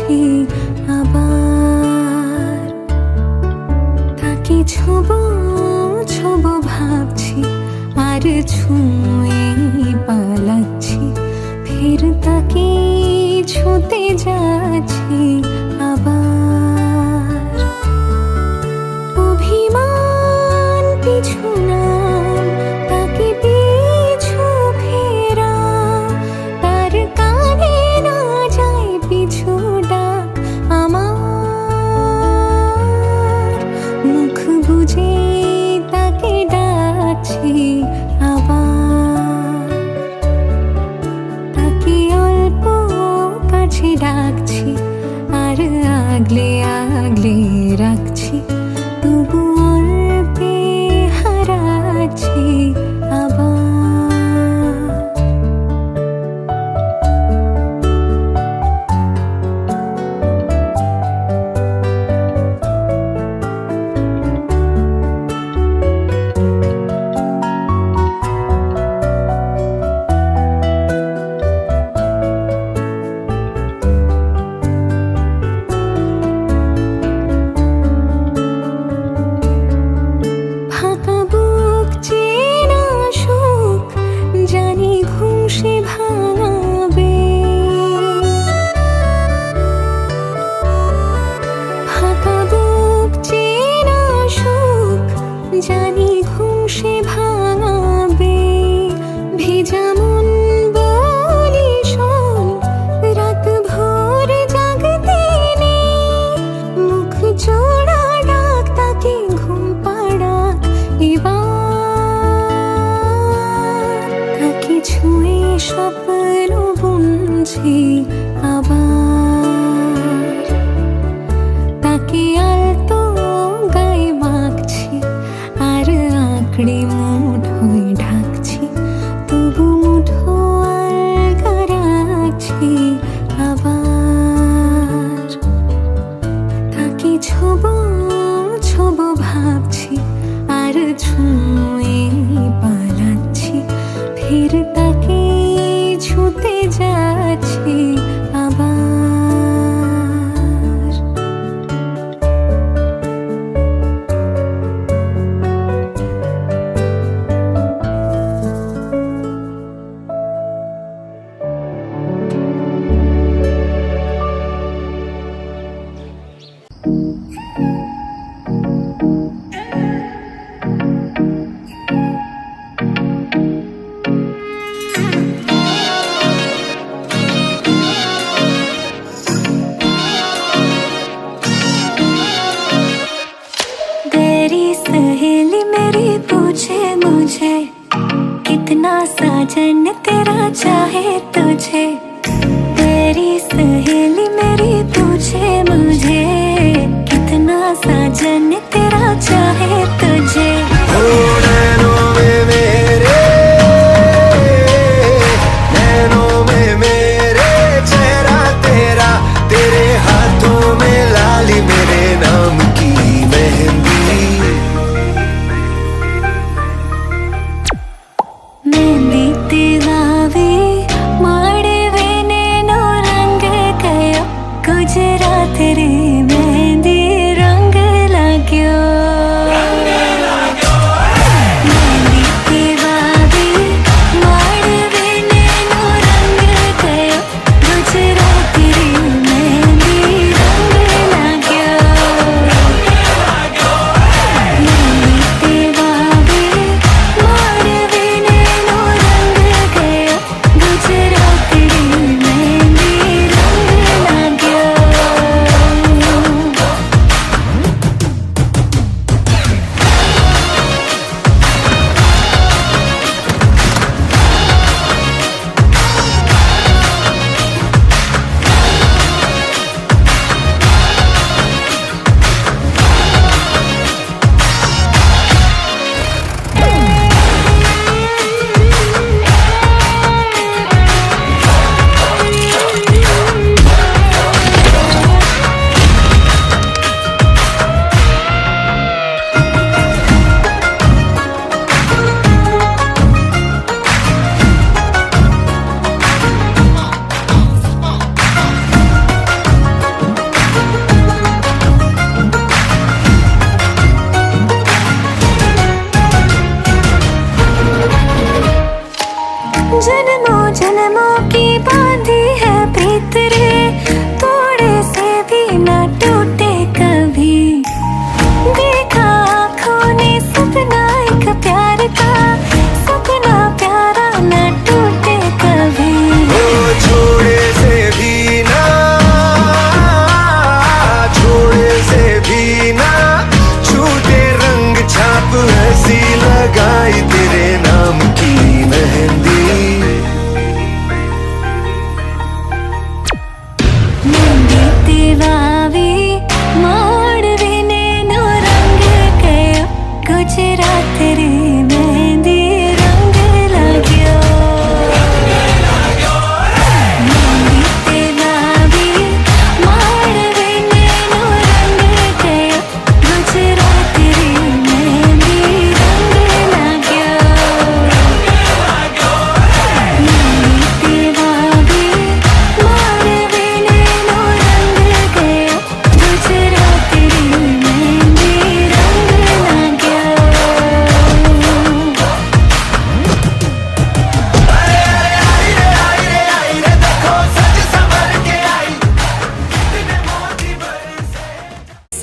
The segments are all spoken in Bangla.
যাচ্ছি আবার। তাকে ছোবো ছোবো ভাবছি আর ছুঁয়ে পালাচ্ছি, ফের তাকে ছুঁতে যাচ্ছি আবার। অভিমান পিছু নাম, তাকে পিছু ফেরা, তার কানে না যায় পিছু ডাক আমার। মুখ বুজে তাকে ডাকছি আবার। তাকে অল্প কাছে ডাকছি আর আগলে আগলে রাখছি, তবু অল্পে হারাচ্ছি আবার। ফাঁকা বুক চেনা সুখ জানি ঘুম সে ভাঙাবে। ফাঁকা বুক চেনা সুখ জানি ঘুম সে ভাঙাবে। ভেজা মন বলি শোন, রাত ভোর জাগতে নেই। মুখ জোড়া ডাক তাকে ঘুম পাড়াক এবার। তাকে ছুঁয়ে স্বপ্ন বুনছি আবার। তাকে আলতো গায়ে মাখছি আর আঁকড়ে মুঠোয় ঢাকছি, তবু মুঠো আলগা রাখছি আবার। তাকে ছোবো ছোবো ভাবছি আর ছুঁয়ে পালাচ্ছি, ফের তাকে ছুঁতে যাচ্ছি আবার। तेरी सहेली मेरी पूछे मुझे, कितना साजन तेरा चाहे तुझे। तेरी सहेली मेरी पूछे मुझे, कितना साजन तेरा चाहे तुझे। नैनों में मेरे, नैनों में मेरे चेहरा तेरा, तेरे हाथों में लाली मेरे नाम की मेहंदी। मेहंदी तेगावी माड़वे नेनो रंग गयो, गुजरात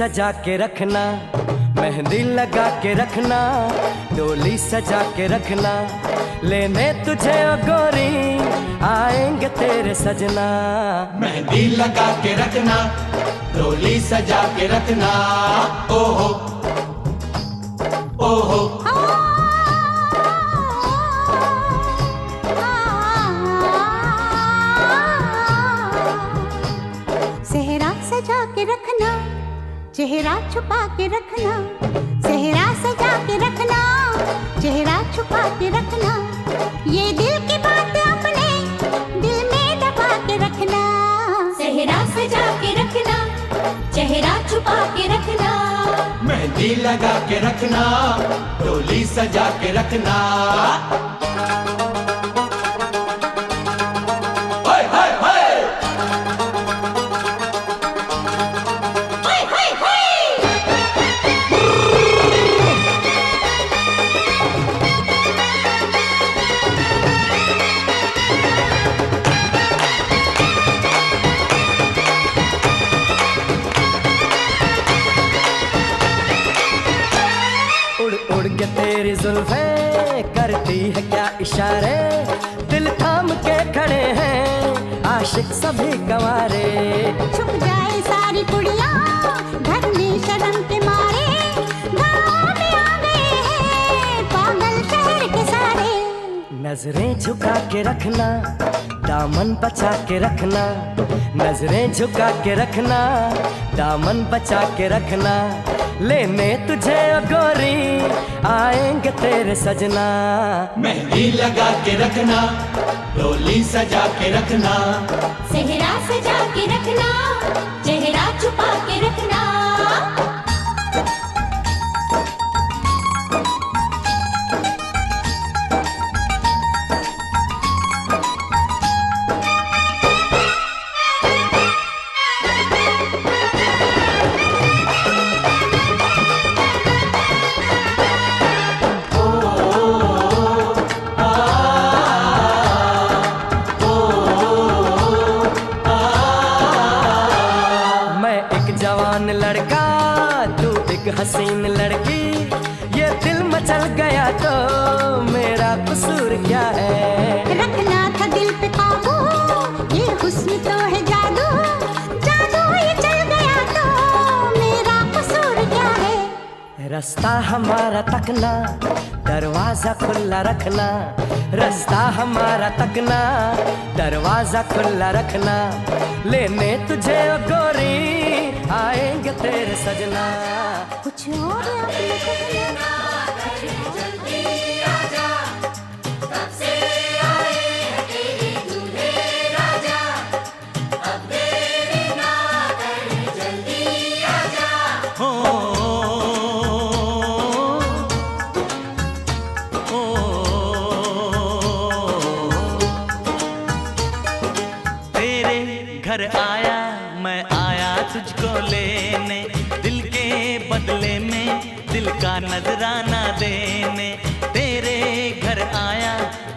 सजा के रखना, मेहंदी लगा के रखना, डोली सजा के रखना, लेने तुझे ओ गोरी आएंगे तेरे सजना। मेहंदी लगा के रखना, डोली सजा के रखना, ओहो ओहो। सेहरा सजा के रखना, चेहरा छुपा के रखना, सेहरा सजा के रखना, चेहरा छुपा के रखना, ये दिल की बात अपने दिल में दबा के रखना। सेहरा सजा के रखना, चेहरा छुपा के रखना, मेहंदी लगा के रखना, डोली सजा के रखना। उड़ उड़ के तेरी जुल्फें करती है क्या इशारे, दिल थाम के खड़े हैं आशिक सभी गंवारे। छुप जाए सारी कुड़ियाँ घर में शर्म के मारे, गाँव में आ गए हैं पागल शहर के सारे। नजरें झुका के रखना, दामन बचा के रखना, नजरें झुका के रखना, दामन बचा के रखना, लेने तुझे ओ गोरी आएंगे तेरे सजना। मेहंदी लगा के रखना, डोली सजा के रखना, सेहरा सजा के रखना, चेहरा छुपा के रखना। जवान लड़का तू एक हसीन लड़की, ये दिल मचल गया तो मेरा कसूर क्या है। रखना था दिल पे काबू, ये हुस्न तो है जादू, जादू ये चल गया तो मेरा कसूर क्या है। रास्ता हमारा तकना, दरवाजा खुला रखना, रास्ता हमारा तकना, दरवाजा खुला रखना, लेने तुझे ओ गोरी आएंगे तेरे सजना। कुछ और अपने कहना, जल्दी आजा, कब से आए हैं तेरे दूल्हे राजा, अब देरी ना कर जल्दी आजा। तेरे घर आया मैं आया तुझको लेने, दिल के बदले में दिल का नजराना देने। तेरे घर आया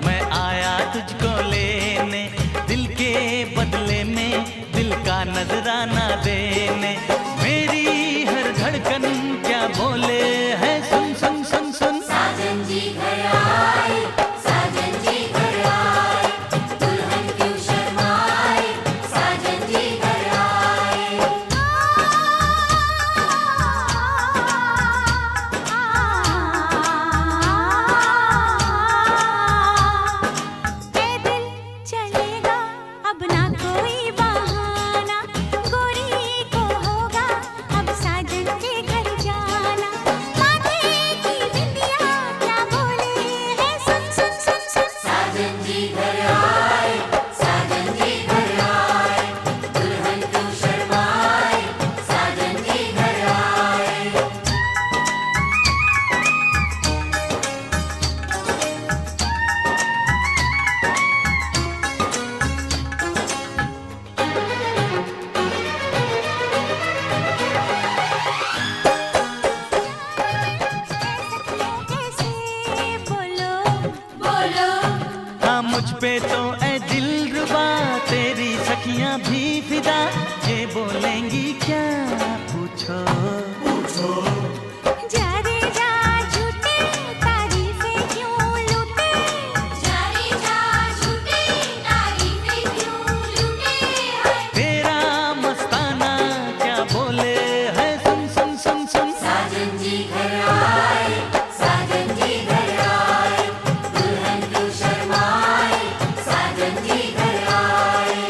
मैं आया तुझको लेने, दिल के बदले में दिल का नजराना देने। मेरी हर धड़कन क्या बोले है सुन सुन सुन सुन। साजन जी घर आए, साजन जी घर आए, दुल्हन क्यों शर्माए, साजन जी घर आए। ये दिल चलेगा अब ना कोई बहाना, गोरी को होगा अब साजन के घर जाना। माथे की बिंदिया क्या बोले है सुन सुन सुन सुन। साजन जी घर आए, साजन जी घर आए, दुल्हन क्यों शर्माए, साजन जी घर आए। कैसे बोलो बोलो हाँ मुझ पे तो ऐ दिलरुबा तेरी सखियां भी फिदा, ये बोलेंगी क्या पूछो जा रे जा झूठे तारीफें क्यों लूटे, जा रे जा झूठे तारीफें क्यों लूटे हैं। तेरा मस्ताना क्या बोले है, सुन सुन सुन सुन। साजन जी घर आए, साजन जी घर आए, दुल्हन क्यों शर्माए, साजन जी घर आए।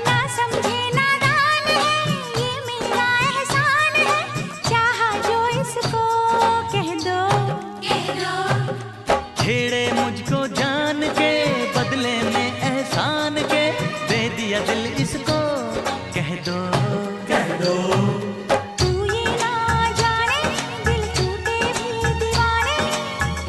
ना समझे नादान है ये मेरा एहसान है, चाहा जो इसको कह दो, कह दो छेड़े मुझको जान के, बदले में एहसान के, दे दिया दिल इसको, कह दो कह दो। तू ये ना जाने दिल टूटे भी दीवाने,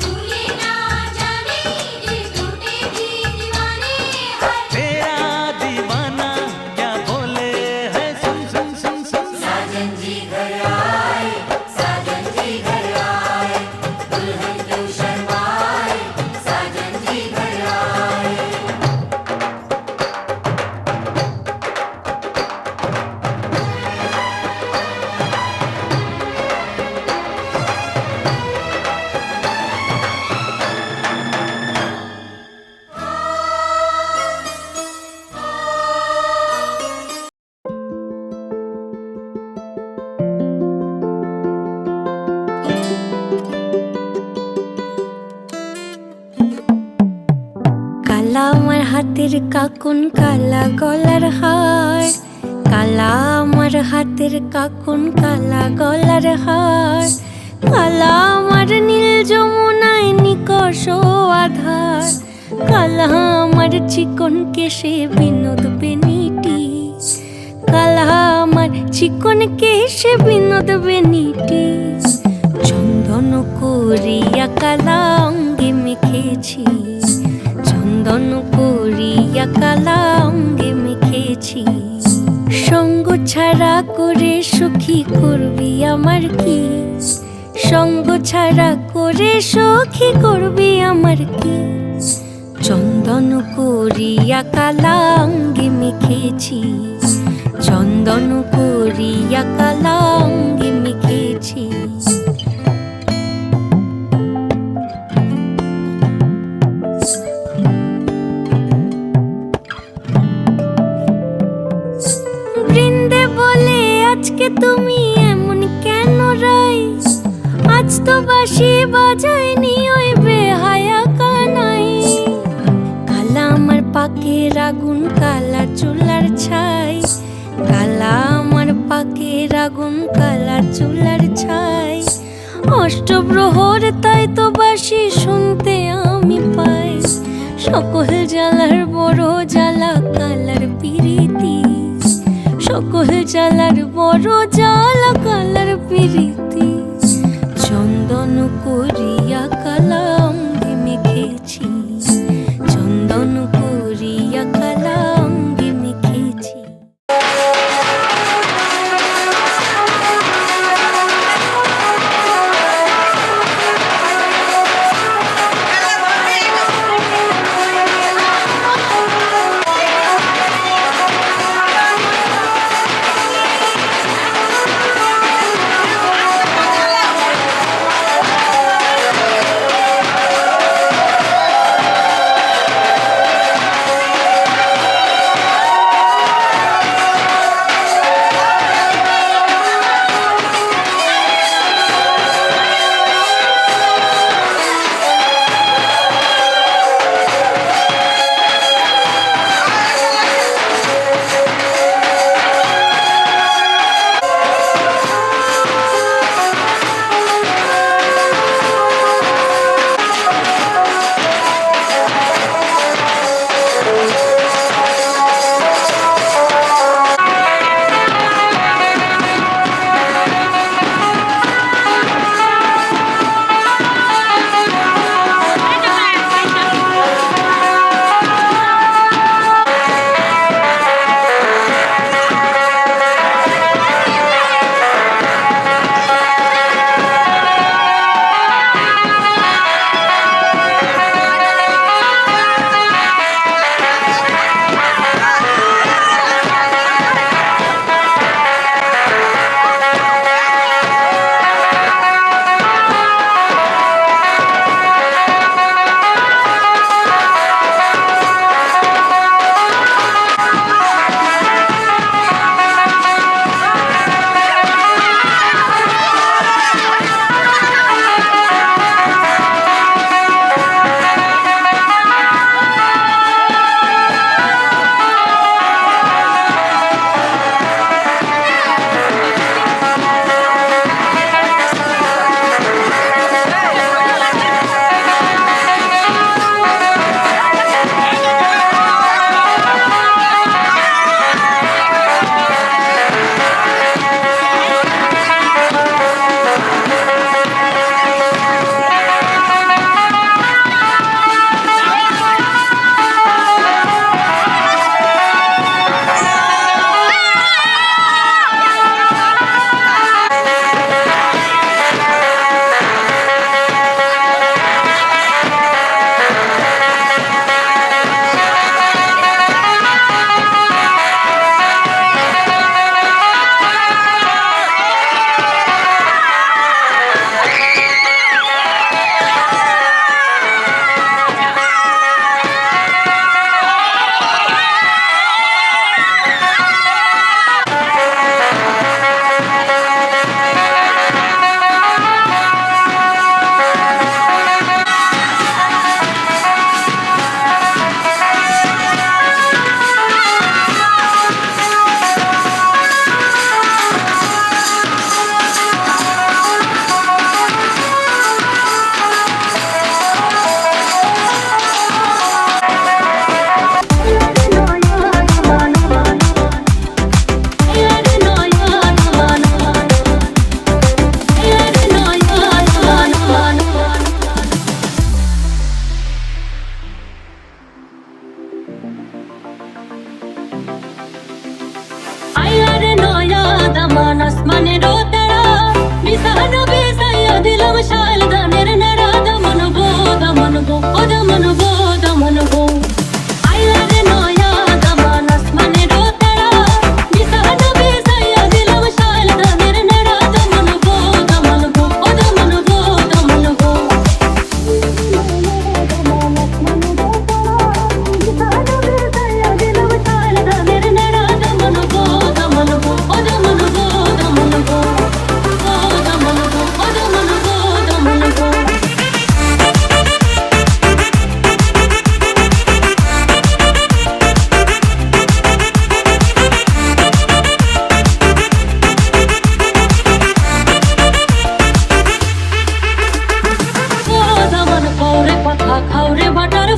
तू ये ना जाने दिल टूटे भी दीवाने हैं। तेरा दीवाना क्या बोले है, सुन सुन सुन सुन। साजन जी घर आए, साजन जी घर आए, दुल्हन क्यों शर्माए, साजन जी घर आए। কালা আমার হাতের কাকুন, কালা গলার হার, কালা আমার হাতের কাকুন, কালা গলার হার, কালা আমার নীল যমুনায় নিকষ আধার, কালা আমার চিকন কেশে বিনোদ বেনিটি, কালা আমার চিকন কেশে বিনোদ বেনিটি, চন্দন করিয়া কালা অঙ্গে মেখেছি, চন্দন করিয়া কালা অঙ্গে মেখেছি, সঙ্গ ছাড়া করে সখী করবি আমার কি, সঙ্গ ছাড়া করে সখী করবি আমার কি, চন্দন করিয়া কালা অঙ্গে মেখেছি, চন্দন করিয়া কালা অঙ্গে মেখেছি। বৃন্দে বলে আজকে তুমি এমন কেন রাই, আজ তো বাঁশি বাজায়নি ওই বেহায়া কানাই, কালা আমার পাকের আগুন, কালা চুলার ছাই, কালা আমার পাকের আগুন, কালা চুলার ছাই, অষ্টপ্রহর তাই তো বাঁশি শুনতে আমি পাই, সকল জ্বালার বড় জ্বালা কালার পিরিতি, সকল জ্বালার বড় জ্বালা কালার পিরিতি, চন্দন করিয়া কালা অঙ্গে মেখেছি, চন্দন করিয়া কালা অঙ্গে মেখেছি।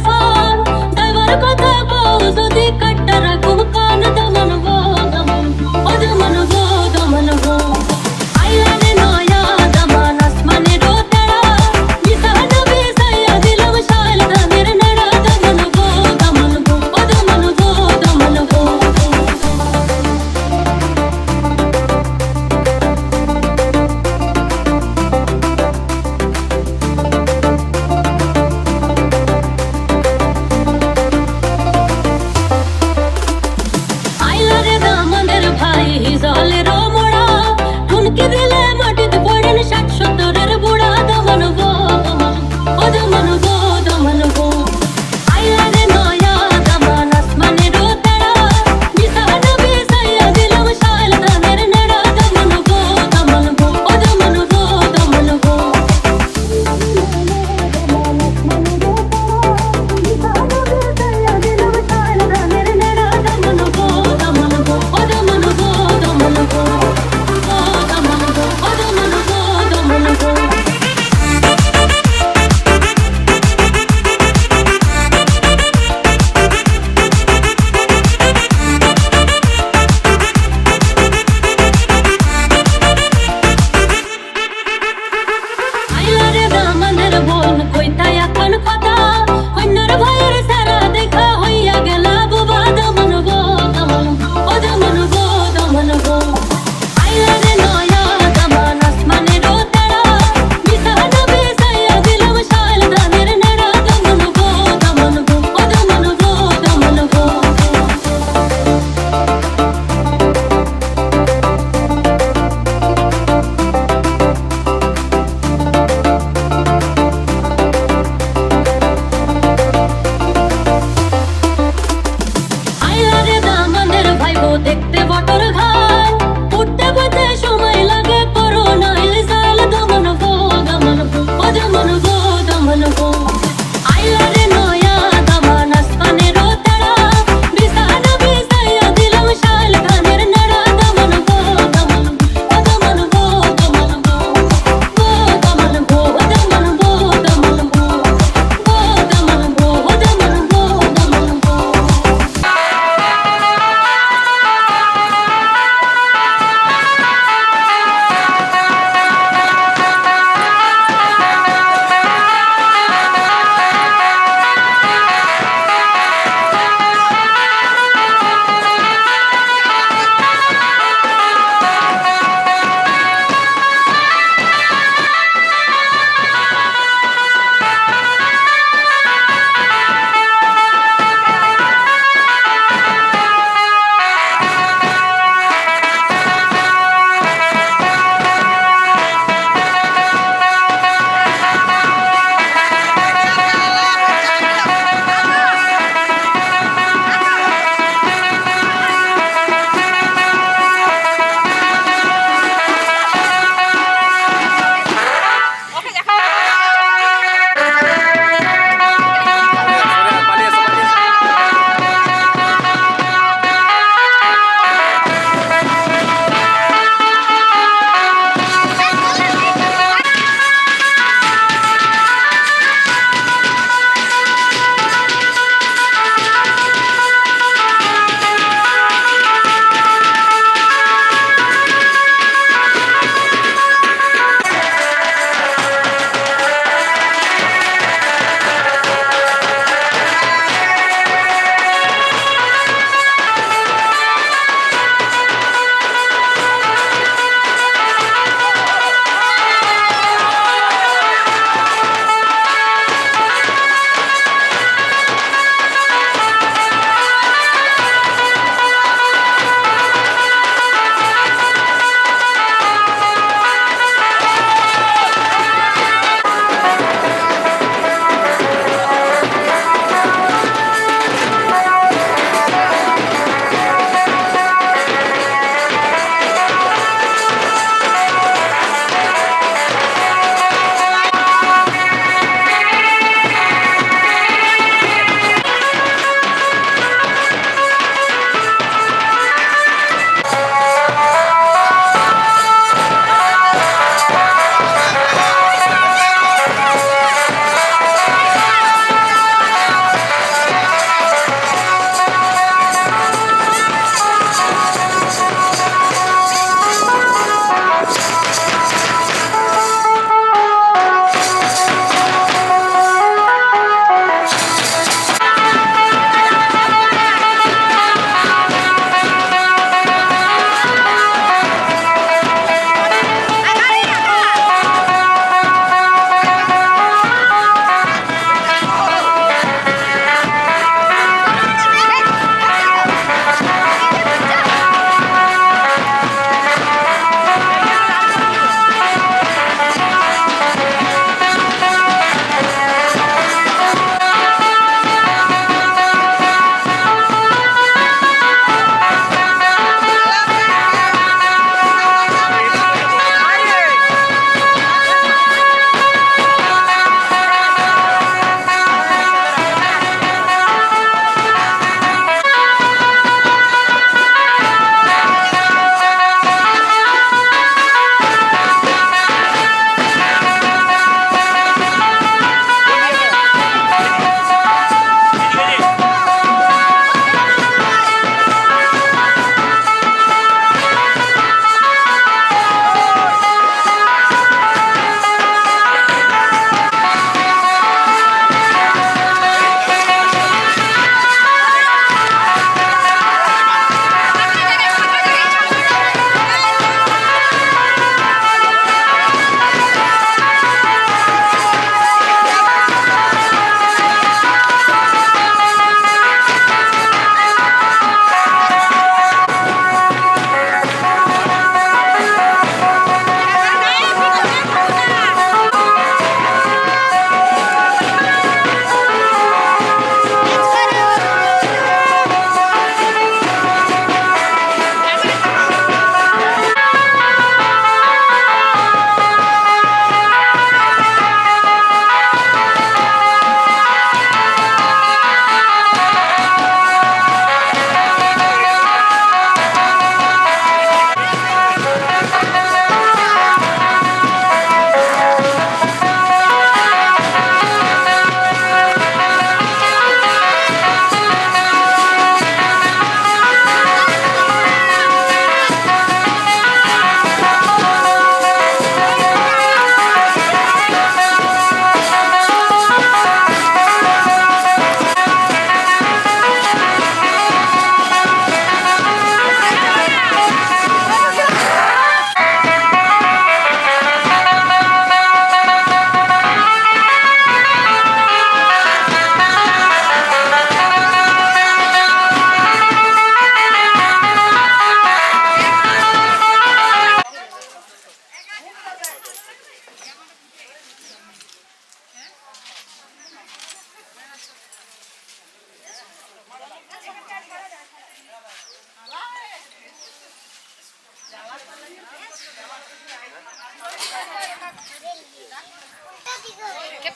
ফান তাইবার কথা বউ যদি কাটটা রাখো কান দমন গো দমন ও দমন গো দমন গো আইলানে নয়া দমন আসমানে রোতেরা মিসান বিসায়া দিলম শাল দামের নড়া দমন গো ও দমন গো দমন গো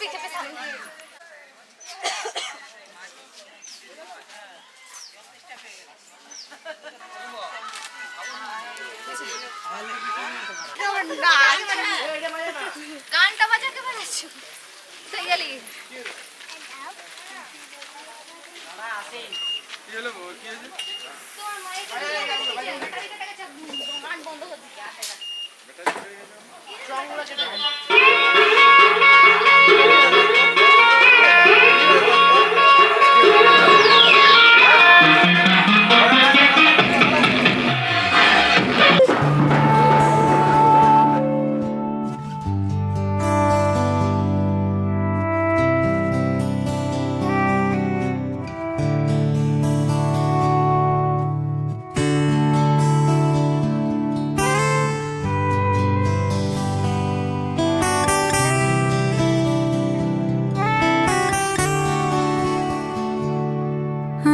খেপে সামনে গানটা বাজাতে পারছ তুই গেলি তোমার মাইক গান বন্ধ করে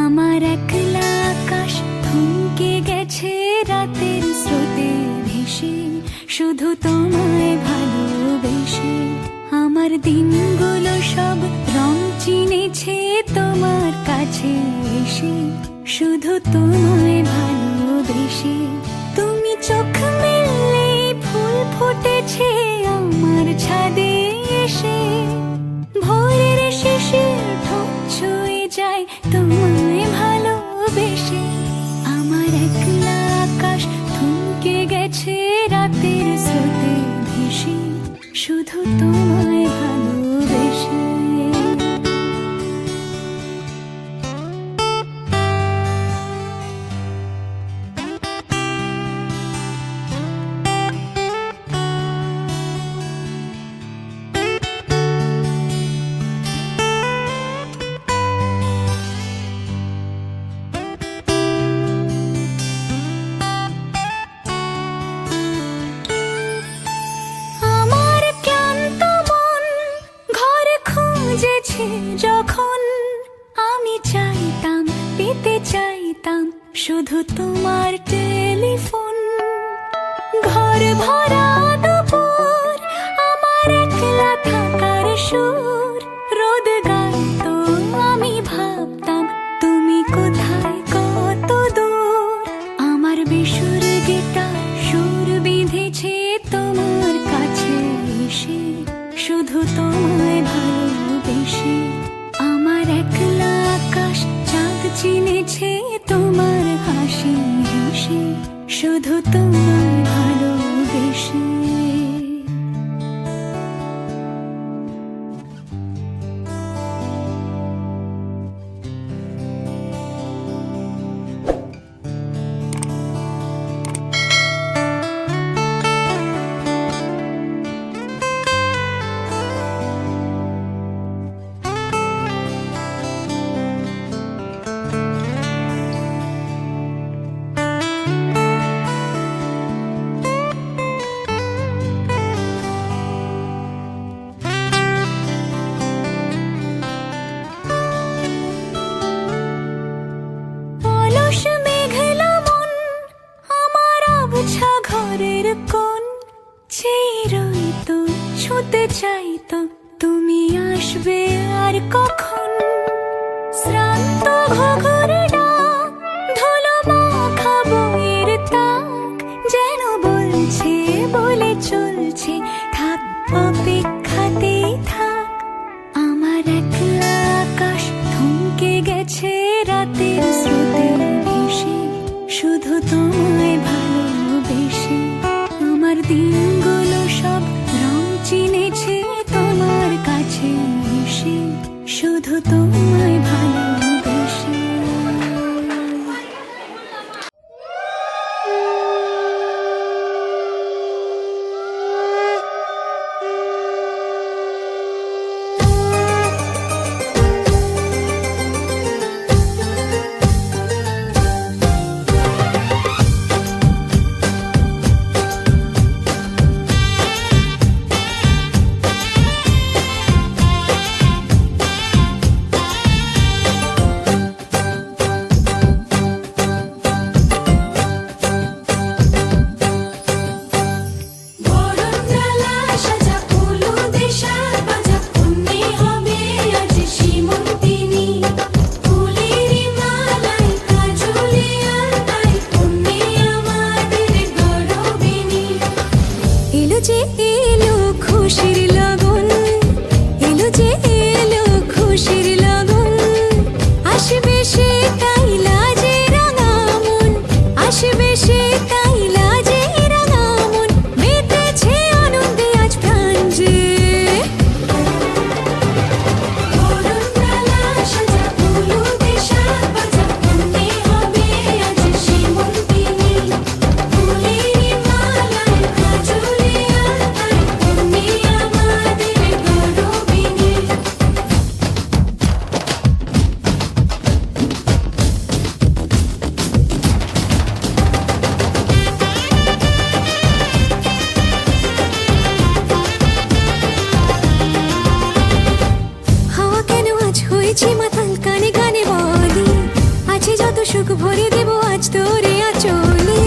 আমার একলা আকাশ থমকে গেছে রাতের স্রোতে ভেসে শুধু তোমায় ভালোবেসে আমার দিনগুলো সব রং চিনেছে তোমার কাছে এসে শুধু তোমায় ভালোবেসে তুমি চোখ মেললে ফুল ফুটেছে আমার ছাদে এসে ভোরের শিশির ঠোঁট ছুঁয়ে যায় তোমায় ভালোবেসে আমার একলা আকাশ থমকে গেছে রাতের স্রোতে ভেসে শুধু তোমায় ভালোবেসে আমার ক্লান্ত মন ঘর খুঁজেছে যখন আমি চাইতাম পেতে চাইতাম শুধু তোমার টেলিফোন ঘর ভরা দুপুর আমার একলা থাকার সুর রোদ গাইতো আমি ভাবতাম তুমি কোথায় কত দূর আমার বেসুর গিটার সুর বিঁধেছে তোমার কাছে এসে শুধু তোমায় ভালোবেসে আমার একলা আকাশ চাঁদ চিনেছে তোমার হাসি হেসে শুধু তোমায় ভালোবেসে অলস মেঘলা মন আমার আবছা ঘরের কোণ চেয়ে রইতো ছুঁতে চাইতো তুমি আসবে আর কখন শ্রান্ত ঘুঘুর ডাক ধুলো মাখা বইয়ের তাক যেন বলছে বলে চলছে থাক অপেক্ষাতেই থাক আমার একলা আকাশ থমকে গেছে রাতের স্রোতে ভেসে শুধু তোমায় ভালোবেসে আমার দিনগুলো সব রং চিনেছে তোমার কাছে এসে শুধু হয়েছি মাতাল কানে কানে বলি আছে যত সুখ ভরে দেব আজ তোরে আঁচলে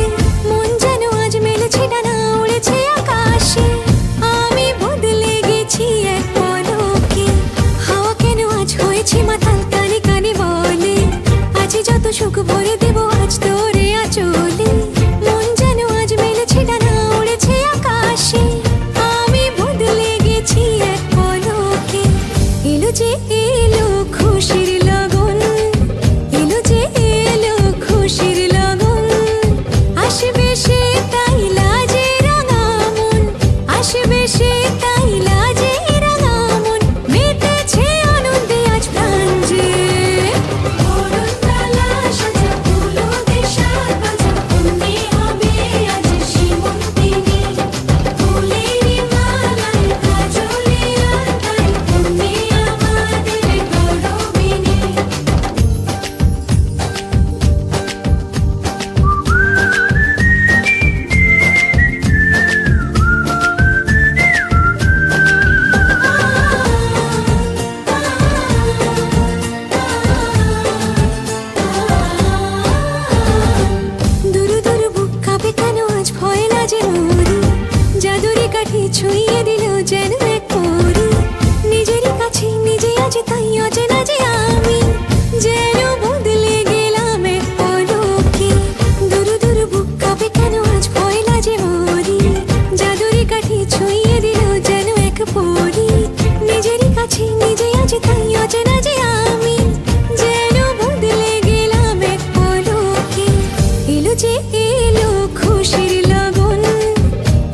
মন যেন আজ মেলেছে ডানা উড়েছে আকাশে আমি বদলে গেছি এক পলকে হাওয়া কেন আজ হয়েছি মাতাল কানে কানে বলে আছে যত সুখ ভরে দেব আজ তোরে আঁচলে মন যেন আজ মেলেছে ডানা উড়েছে আকাশে আমি বদলে গেছি এক পলকে এলো যে এলো খুশির লগন এলো যে এলো খুশির লগন আসবে সে তাই লাজে রাঙা মন আসবে সে তাই লাজে রাঙা মন মেতেছে আনন্দে আজ প্রাণ যে অরুণতলা সাজা ফুলো দেশার বাজা অমনি হবে আজ সীমন্তিনী ফুলেরই মালায় কাজলে আর তাই অমনি আমাদের গৌরবিনী দুরু দুরু বুক কাঁপে কেন আজ ভয় লাজে মরি জাদুরি কাঠি ছুঁয়ে দিল যেন এক পরি নিজেরই কাছে নিজে আজ তাই অচেনা যে আমি যেন বদলে গেলাম এক পলকে দুরু দুরু বুক কাঁপে কেন আজ ভয় লাজে মরি জাদুরি কাঠি ছুঁয়ে দিল যেন এক পরি নিজেরই কাছে নিজে আজ তাই অচেনা যে আমি যেন বদলে গেলাম এক পলকে এলো যে এলো খুশির লগন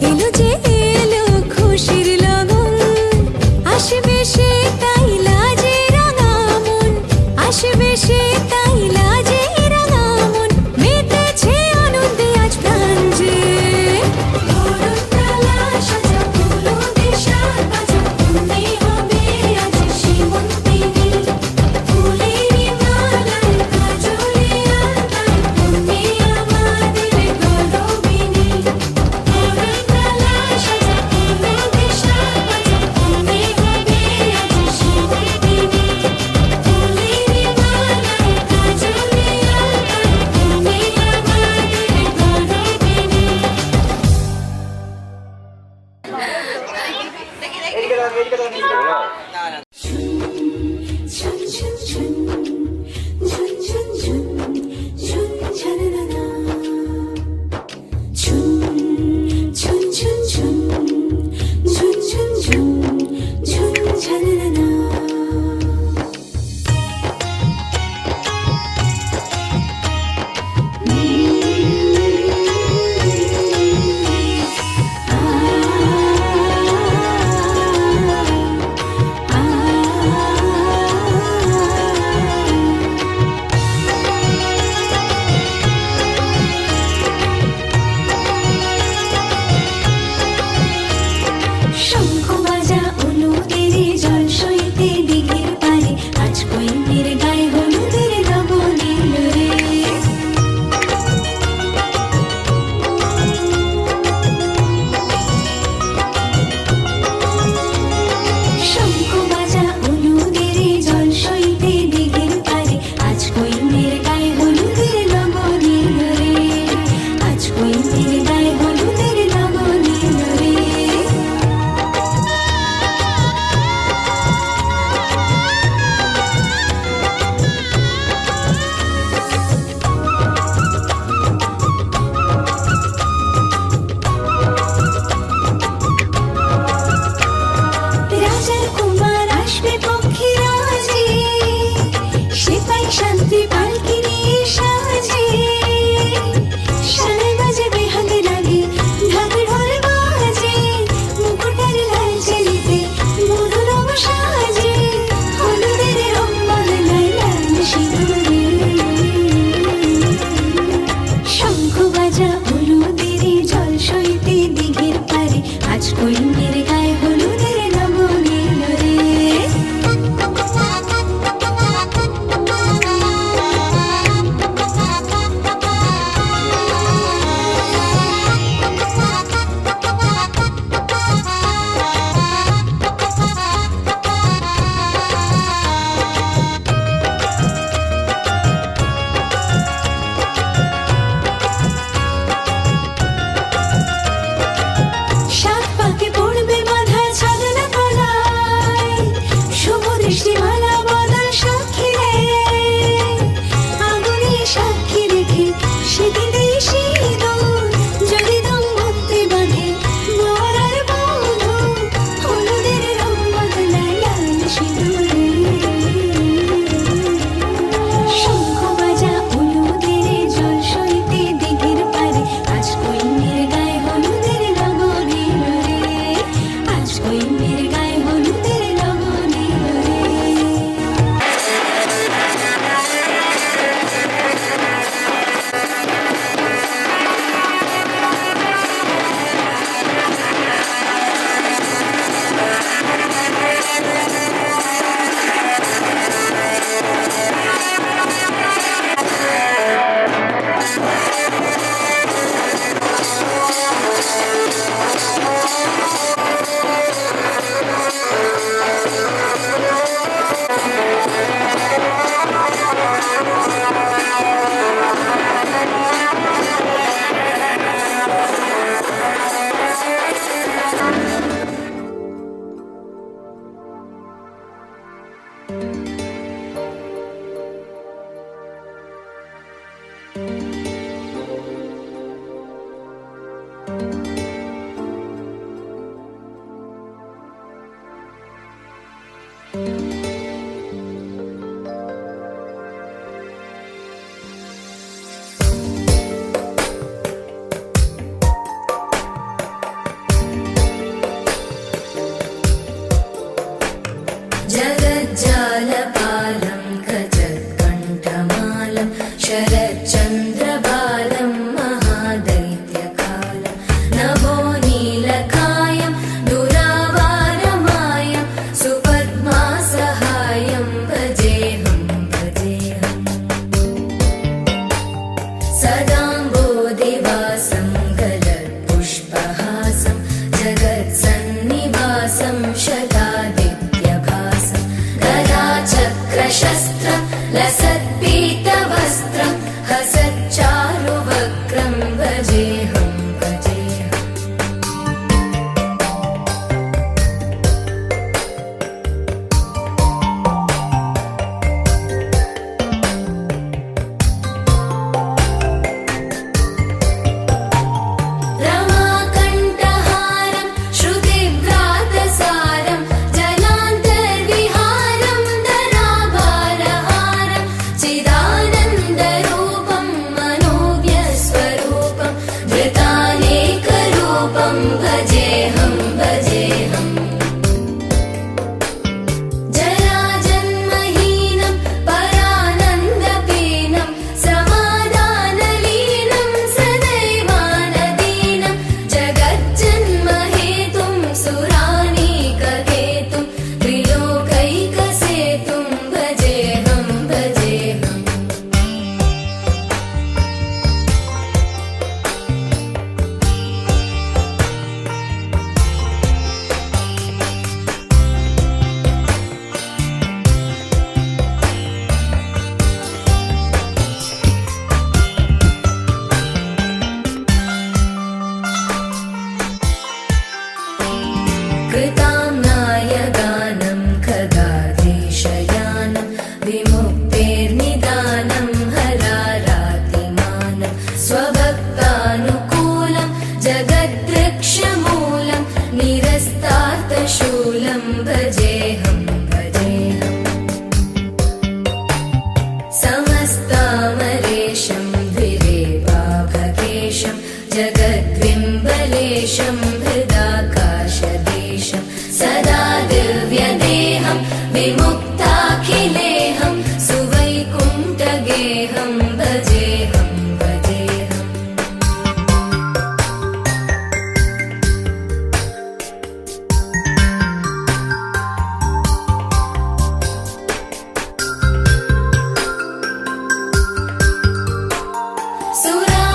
এলো যে এলো খুশির লগন আসবে সে তাই লাজে রাঙা মন আসবে সে তাই লাজে রাঙা মন মেতেছে আনন্দে আজ প্রাণ যে অরুণতলা সাজা ফুলো দেশার বাজা অমনি হবে আজ সীমন্তিনী जगज्जालपालं गजत्कण्ठमालं शरच्चन्द्रबालं महादैत्यकालं नभो नीलकायं दुरावारमायं सुपद्मासहायं भजेऽहं भजेऽहम् सदाम्बोधिवासं गलत्पुष्पहासं जगत्सन्निवासं शतादित्यभासं गदाचक्रशस्त्रं लसत्पीतवस्त्रं हसच्चारुवक्त्रं भजेऽहं भजेऽहम् रमाकण्ठहारं श्रुतिव्रातसारं जलान्तर्विहारं धराभारहारं चिदानन्दरूपं मनोव्यस्वरूपं धृतानेकरूपं भजेऽहं भजेऽहम् जराजन्महीनं परानन्दपीनं समाधानलीनं सदैवानदीनं जगज्जन्महेतुं सुरानीककेतुं त्रिलोकैकसेतुं भजेऽहं भजेऽहम् कृताम्नायगानं खगाधीशयानं विमुक्तेर्निदानं हरारातिमानं स्वभक्तानुकूलं जगद्वृक्षमूलं निरस्तार्थशूलं भजेऽहं भजेऽहम् समस्तामरेशं द्विरेवाभकेशं जगद्विम्बलेशं हृदाकाशदेशं सदा दिव्यदेहं विमुक्ताखिलेहं सुवैकुण्ठगेहं भजेऽहं भजेऽहम्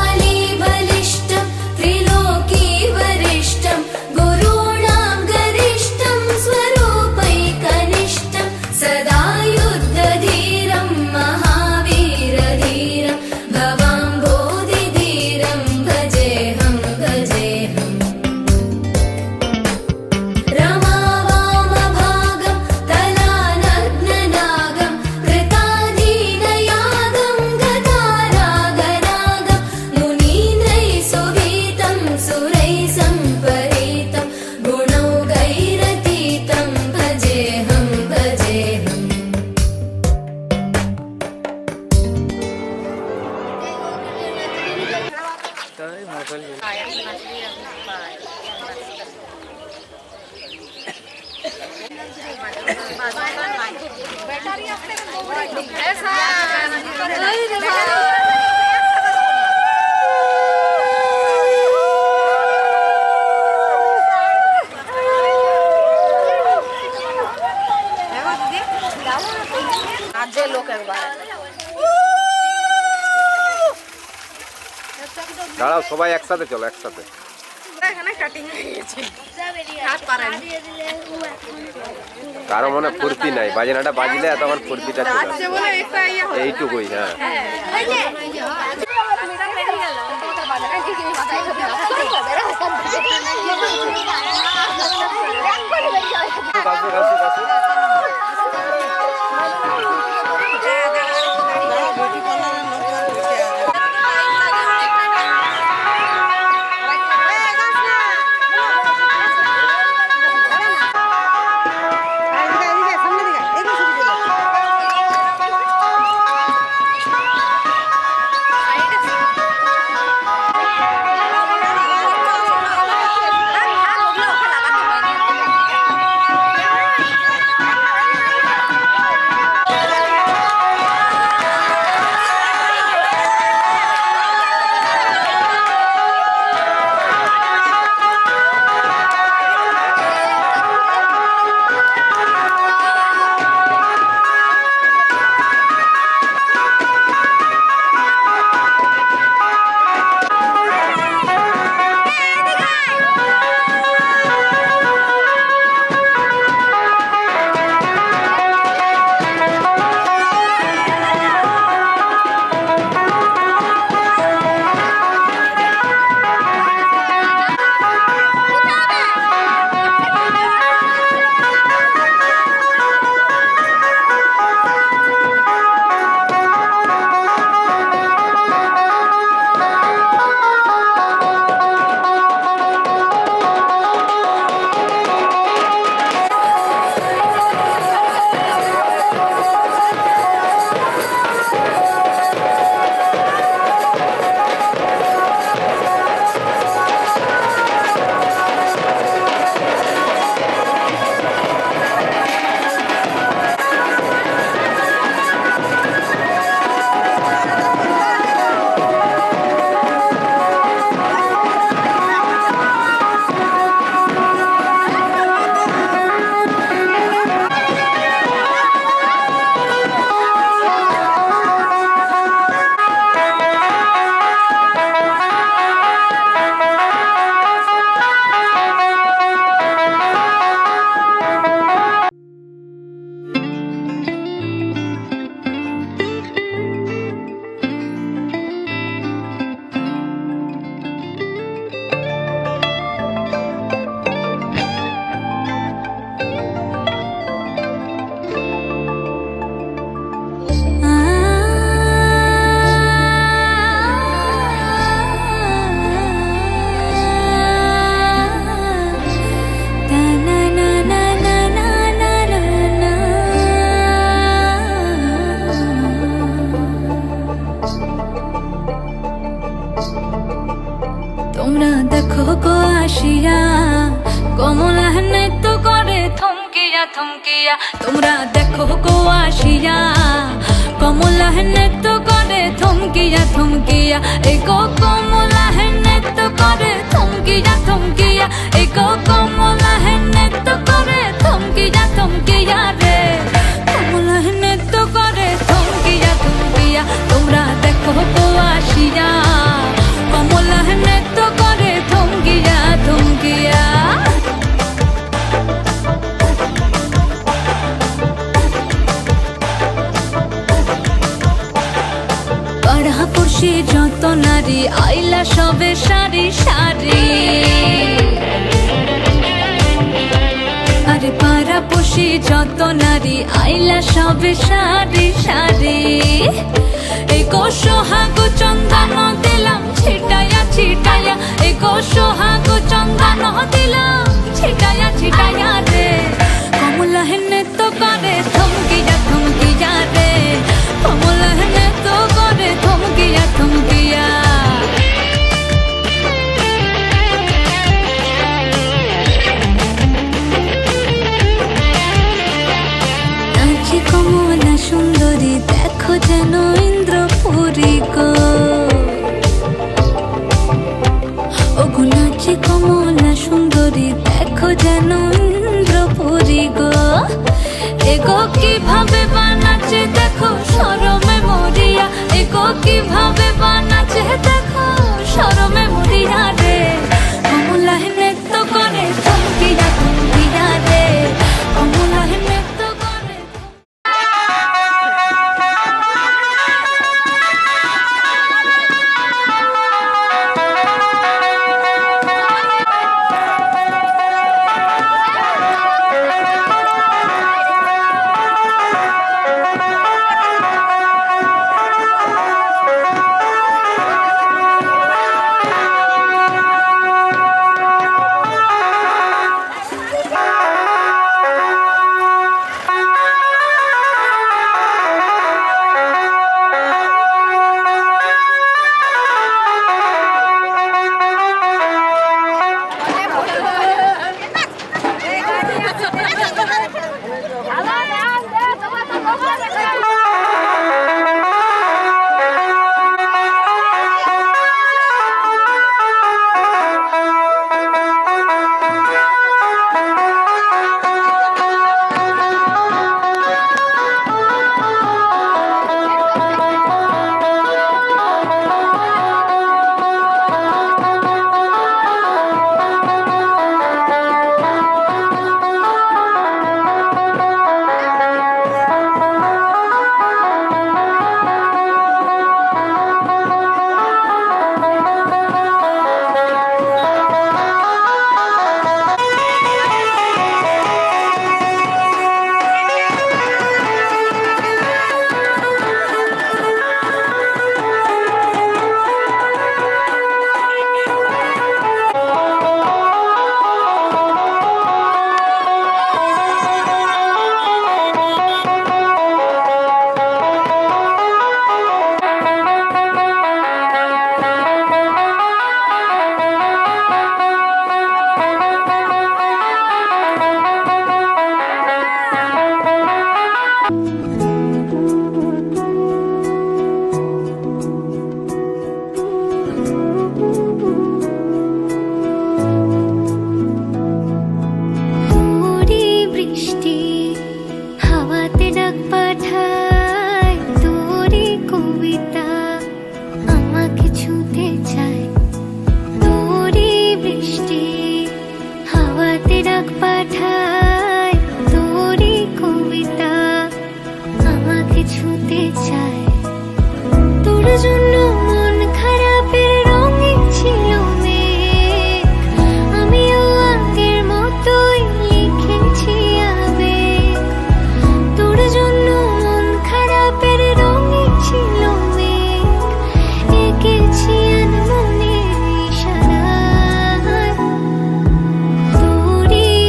सुरालीबलिष्ठं त्रिलोकीवरिष्ठं गुरूणां गरिष्ठं स्वरूपैकनिष्ठं सदा युद्धधीरं महावीरधीरं भवाम्बोधिधीरं भजेऽहं भजेऽहम् रमावामभागं तलानग्ननागं कृताधीनयागं गदारागरागं मुनीन्द्रैः सुभीतं सुरैः सम्परीतं गुणौघैरतीतं भजेऽहं भजेऽहम् দাঁড়াও, সবাই একসাথে চলো, একসাথে। কারো মনে ফুর্তি নাই, বাজনাটা বাজলে তখন ফুর্তিটা চলে আসে। এইটুকুই। হ্যাঁ, কাছে কাছে কাছে। থমকিয়া তোমরা দেখো গো আসিয়া কমলা নৃত্য করে থমকিয়া থমকিয়া এই গো কমলা নৃত্য করে থমকিয়া থমকিয়া এই গো কমলা নৃত্য করে থমকিয়া থমকিয়া রে কমলা নৃত্য করে থমকিয়া থমকিয়া তোমরা দেখো গো আসিয়া কমলা নৃত্য করে থমকিয়া থমকিয়া পাড়াপড়শি যত নারী আইলা সবে সারি সারি আরে পাড়াপড়শি যত নারী আইলা সবে সারি সারি এই গো সোহাগ চন্দন দিলাম ছিটায়া ছিটায়া এই গো সোহাগ চন্দন দিলাম ছিটায়া ছিটায়া রে কমলা নৃত্য করে থমকিয়া থমকিয়া রে কমলা নৃত্য করে থমকিয়া থমকিয়া নাচে কমলা সুন্দরী দেখো যেন ইন্দ্রপুরী গো ওগো নাচে কমলা সুন্দরী দেখো যেন ইন্দ্রপুরী গো এগো কিভাবে বানাচ্ছে দেখো শরমে মরিয়া এগো কিভাবে বানাচ্ছে দেখো শরমে মরিয়া রে কমলা নৃত্য করে থমকিয়া থমকিয়া রে কমলা নৃত্য করে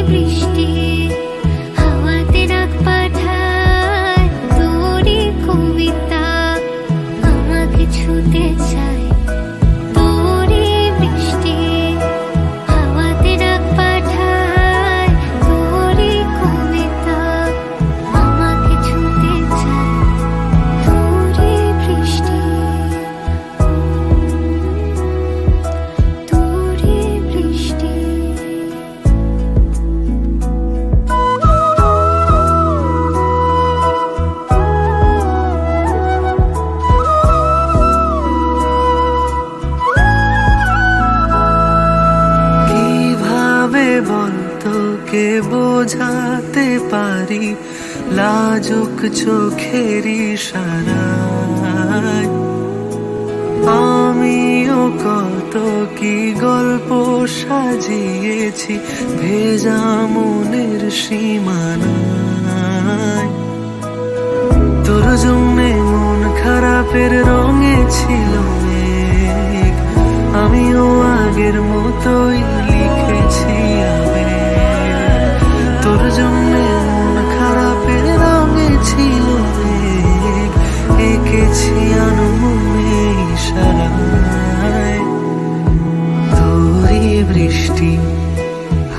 বৃষ্টি বোঝাতে পারি লাজুক চোখের ইশারায়। আমিও কত কি গল্প সাজিয়েছি ভেজা মনের সীমানায়। তোর জন্যে মন খারাপের রঙে ছিল মেঘ, আমিও আগের মতোই লিখেছি আবেগ। তোর জন্যে মন খারাপের রঙে ছিল মেঘ, এঁকেছি আনমনে ইশারায়। তোরই বৃষ্টি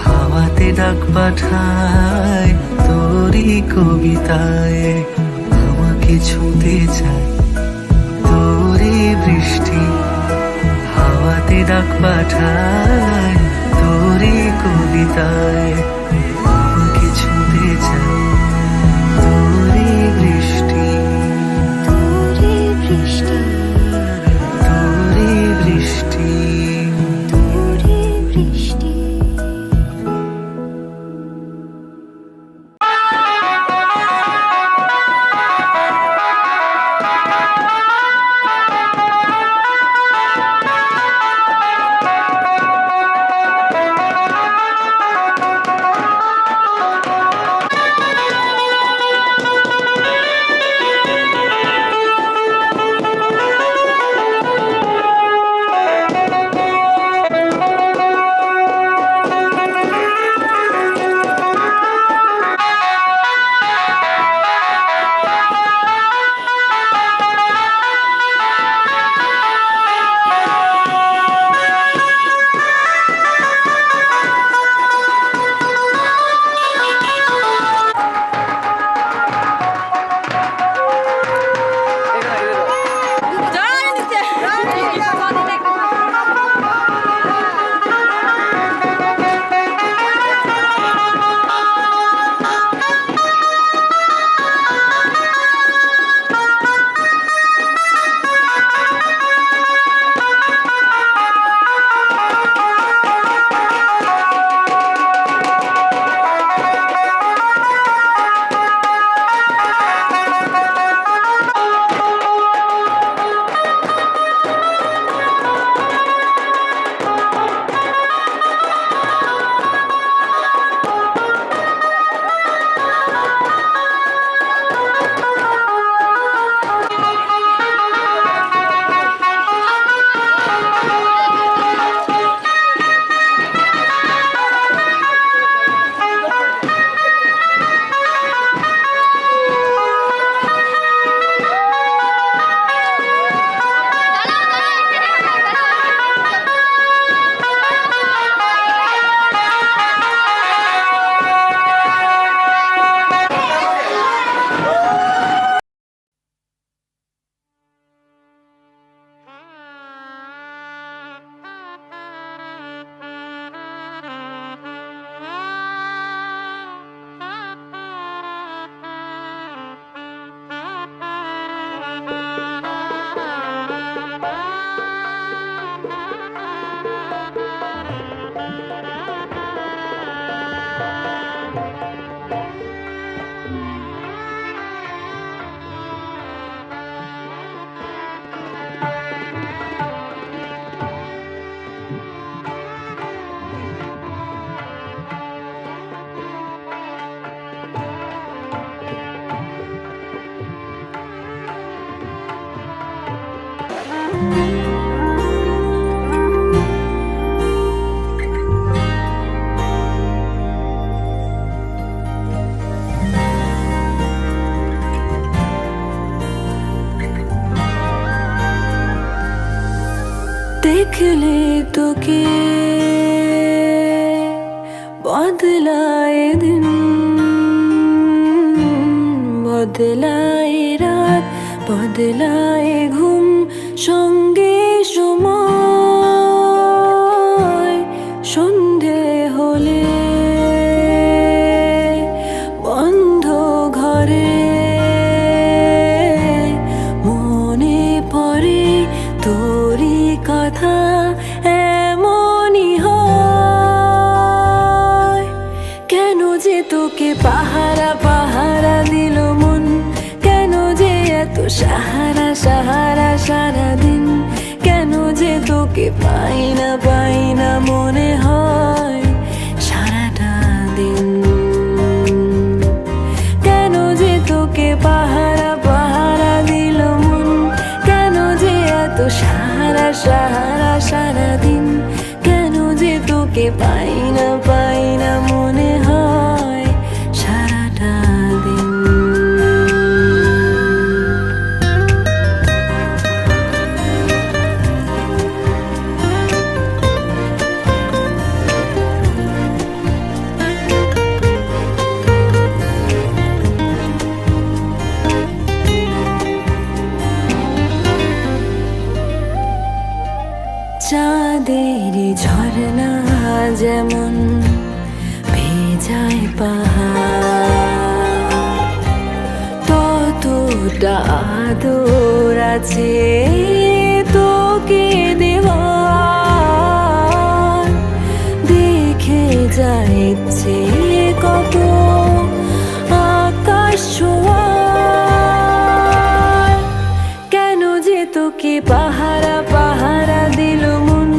হাওয়াতে ডাক পাঠায়, তোরই কবিতায় আমাকে ছুঁতে চায়। তোরই বৃষ্টি হাওয়াতে ডাক পাঠায়, তোরই কবিতায় আমাকে ছুঁতে চায়। তোরই বৃষ্টি, তোরে বৃষ্টি, তোরই বৃষ্টি। তোরে বৃষ্টি। দেখলে তোকে বদলায় দিন, বদলায় রাত, বদলায় ঘুম, সঙ্গে সময় সন্ধে হলে বন্ধ ঘরে মনে পড়ে তোরই কথা, এমনই হয় কেন যে সাহারা সাহারা সারাদিন কেন যে তোকে পাই না মনে হয় সারাটা দিন কেন যে তোকে পাহারা পাহারা দিল মন কেন যে এত সাহারা সাহারা সারাদিন কেন যে তোকে পাই না মনে হয় সারাটা দিন চাঁদের ঝরনা যেমন ভেজায় পাহাড় ততটা আদর আছে তোকে দেওয়ার দেখে যাচ্ছে কত আকাশ ছোঁয়ার কেন যে তোকে পাহারা পাহারা দিল মন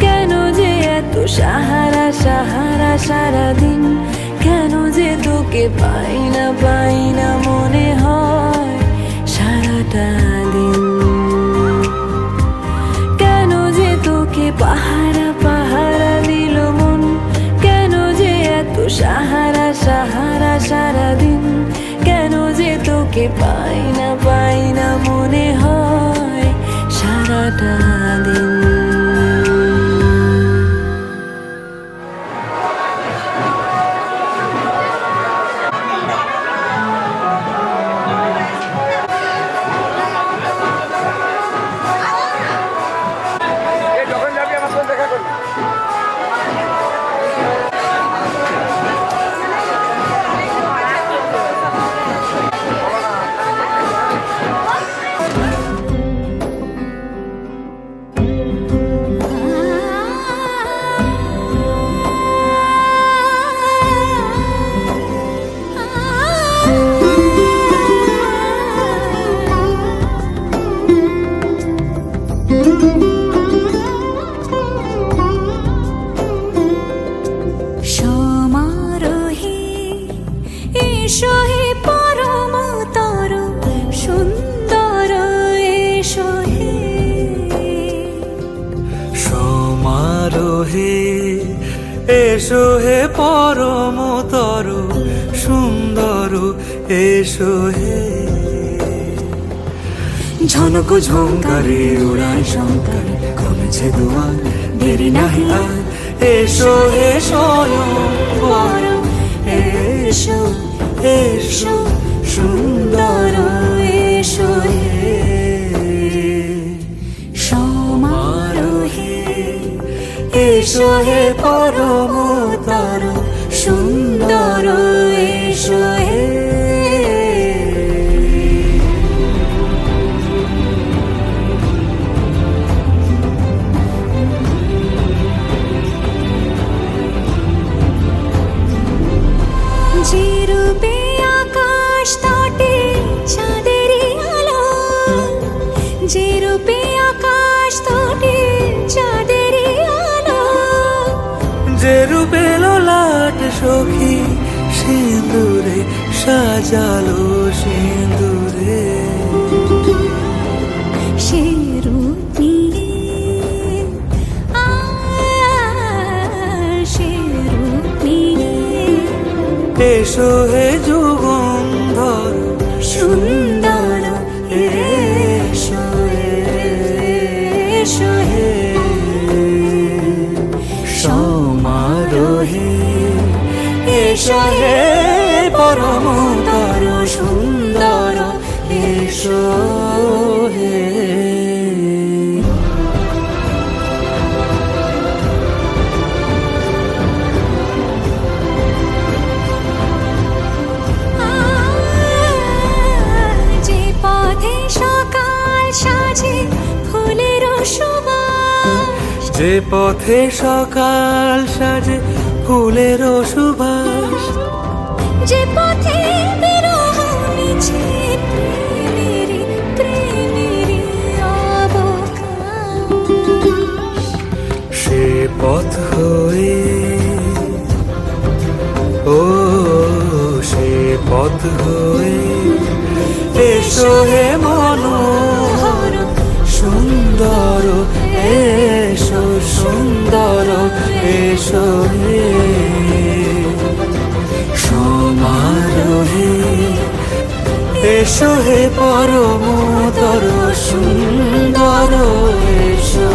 কেন যে এত সাহারা সাহারা সারাদিন কেন যে তোকে পাই না মনে হয় সারাটা দিন কেন যে তোকে পাহারা পাহারা দিল মন কেন যে এত সাহারা সাহারা সারাদিন কেন যে তোকে পাই না মনে হয় সারাটা দিন সমারোহে এসো হে পরমতর সুন্দর এসো হে সমারোহে এসো হে পরমতর সুন্দর এসো হে ঝনক ঝঙ্কারে উড়ায় শঙ্কার কমেছে দুয়ার দেরি নাহি আর এসো হে স্বয়ং এসো এসো সুন্দর এসো হে সমারোহে এসো হে পরমতর সুন্দর এসো হে যে রূপে আকাশ তটে চাঁদেরই আলো যে রূপে আকাশ তটে চাঁদেরই আলো যে রূপে ললাট সখী সিঁদুরে সাজালো সিঁদুরে সে রূপ নিয়ে সে রূপ নিয়ে এসো হে যুগন্ধর সুন্দর এসো এসো হে সমারোহে এসো হে পরমতর সুন্দর এসো হে যে পথে সকাল সাজে ফুলের সুবাস যে পথে সকাল সাজে ফুলের সুবাস যে পথে বিরহ মিছে প্রেমের এসো হে মনোহর সুন্দর, এসো সুন্দর, এসো হে সমারোহে, এসো হে পরমতর সুন্দর, এসো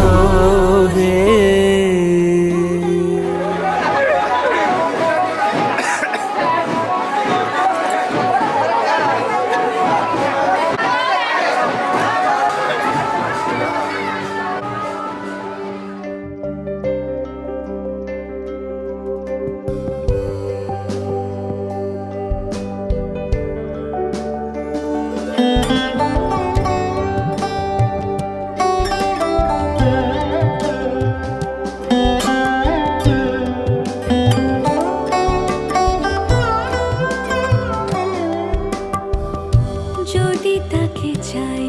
হে। যদি তাকে চাই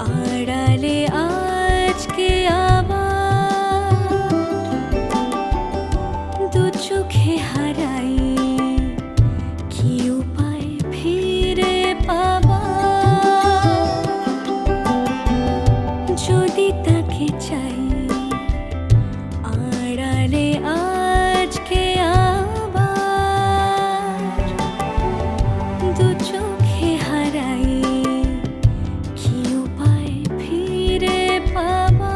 আড়ালে আজকে আবার, দু চোখে হারাই কি উপায় ফিরে পাবার। যদি তাকে চাই আড়ালে আজকে আবার, দু চোখে হারাই কি উপায় ফিরে পাবার।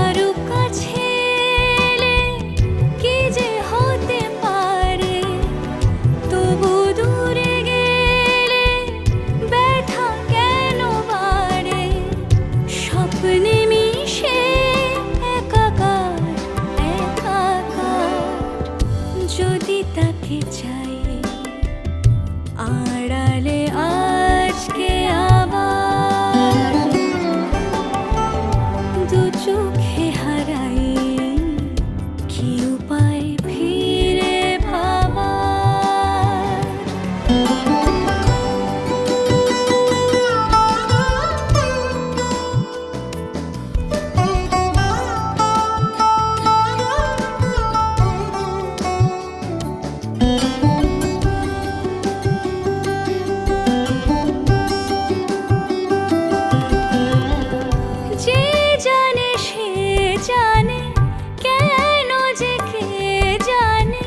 আরো কাছে এলে কি যে হতে পারে, তবু দূরে গেলে ব্যথা কেন বাড়ে। স্বপ্নে মিশে একাকার একাকার, যদি তাকে চাই আড়ালে আজকে আবার, দু চোখে হারাই কি উপায় ফিরে পাবার। যে জানে সে জানে, কেন যে কে জানে,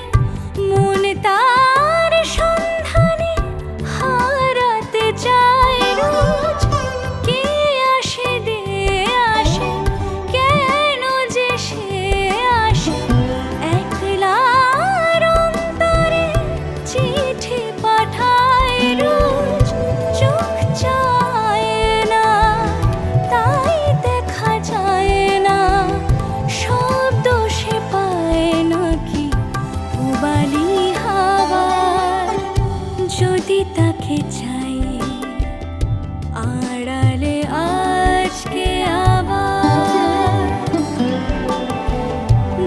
মন তার সন্ধানে হারাতে চায় রোজ। কে আসে দে আসে, কেন যে সে আসে, একলার অন্তরে চিঠি পাঠায় রোজ। চোখ চায় না তাই দেখা যায় না, শব্দ সে পায় নাকি উবালি হাওয়ার। যদি তাকে চাই আড়ালে আজকে আবার,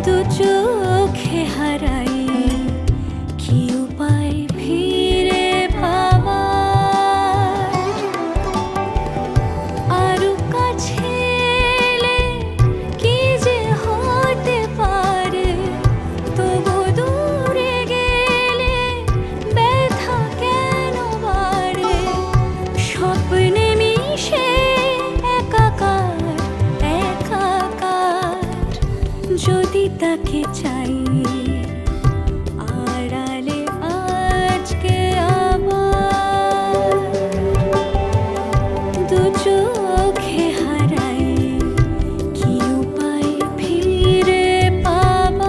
দু চোখে হারাই কি উপায় ফিরে পাবার। আরো কাছে এলে কি যে হতে পারে, তবু দূরে গেলে ব্যথা কেন বাড়ে। স্বপ্নে মিশে একাকার একাকার, যদি তাকে চাই আড়ালে আজকে আবার, দু চোখে হারাই কি উপায় ফিরে পাবার।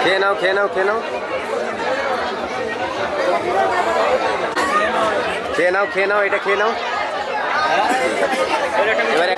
খেয়ে নাও খেয়ে নাও খেয়ে নাও খেয়ে নাও খেয়ে নাও, এটা খেয়ে নাও। এবারে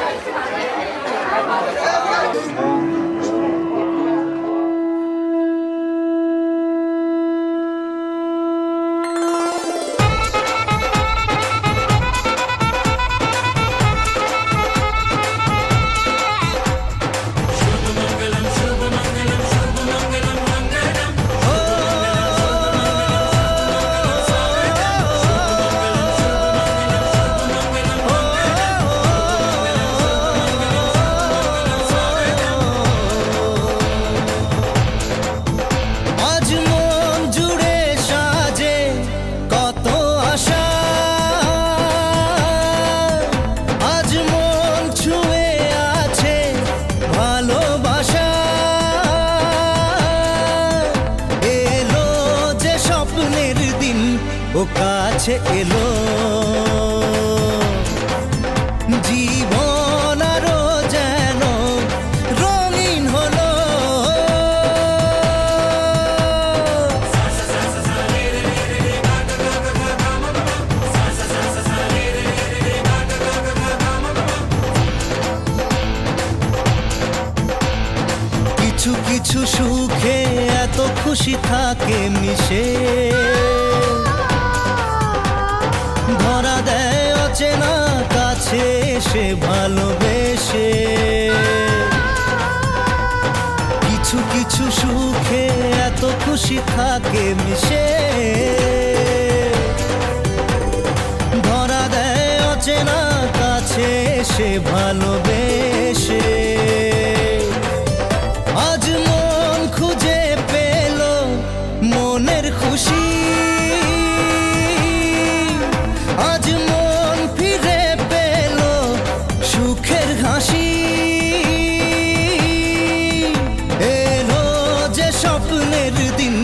কাছে এলো জীবন আরো যেন রঙিন হলো কিছু কিছু সুখে এত খুশি থাকে মিশে ধরা দেয় অচেনা কাছে এসে ভালোবেসে কিছু কিছু সুখে এত খুশি থাকে মিশে ধরা দেয় অচেনা কাছে এসে ভালোবেসে আজ মন খুঁজে পেল মনের খুশি আজ মন ফিরে পেল সুখের হাসি এলো যে স্বপ্নের দিন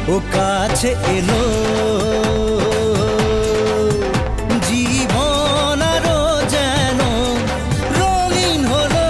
ও কাছে এলো জীবন আরো যেন রঙিন হলো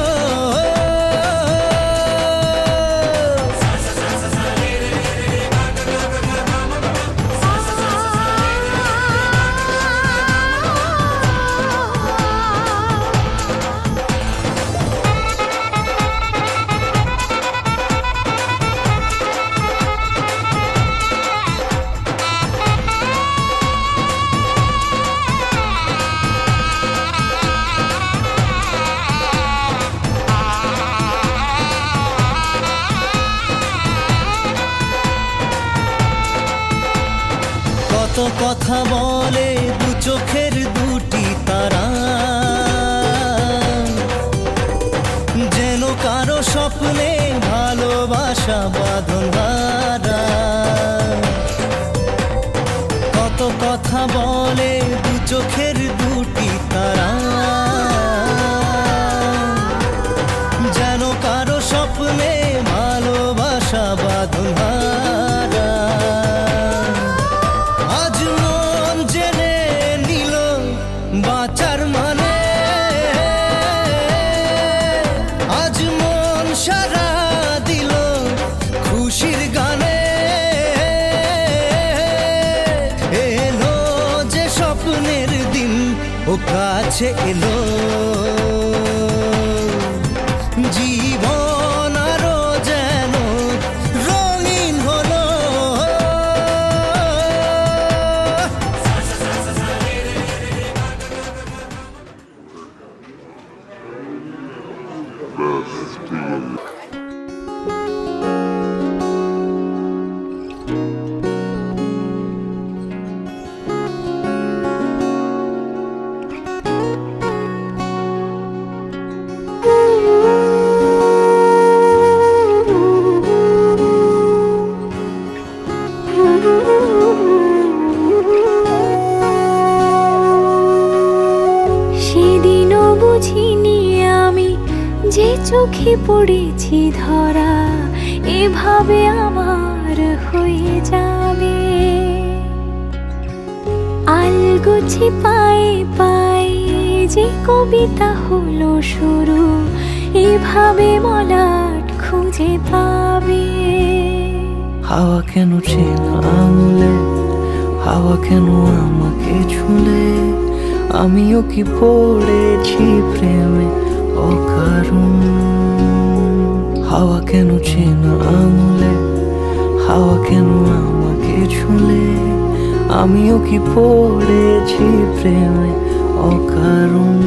কত কথা বলে দু চোখের দুটি তারা যেন কারো স্বপ্নে ভালোবাসা বাঁধন হারা কত কথা বলে দু চোখের দুটি তারা যেন কারো স্বপ্নে ভালোবাসা বাঁধন হারা আজ মন জেনে নিল বাঁচার মানে আজ মন সারা দিল খুশির গানে এলো যে স্বপ্নের দিন ও কাছে এলো জীবন আরো যেন রঙিন হলো সেদিনও বুঝিনি আমি যে চোখে পড়েছি ধরা এভাবে আমার হয়ে যাবে আলগোছে পায়ে পায়ে যে কবিতা হলো শুরু এভাবে মলাট খুঁজে পাবে হাওয়া কেন চেনা আঙুলে হাওয়া কেন আমাকে ছুলে আমিও কি পড়েছি প্রেমে অকারণ হাওয়া কেন চেনা আঙুলে হাওয়া কেন আমাকে ছুলে আমিও কি পড়েছি প্রেমে অকারণ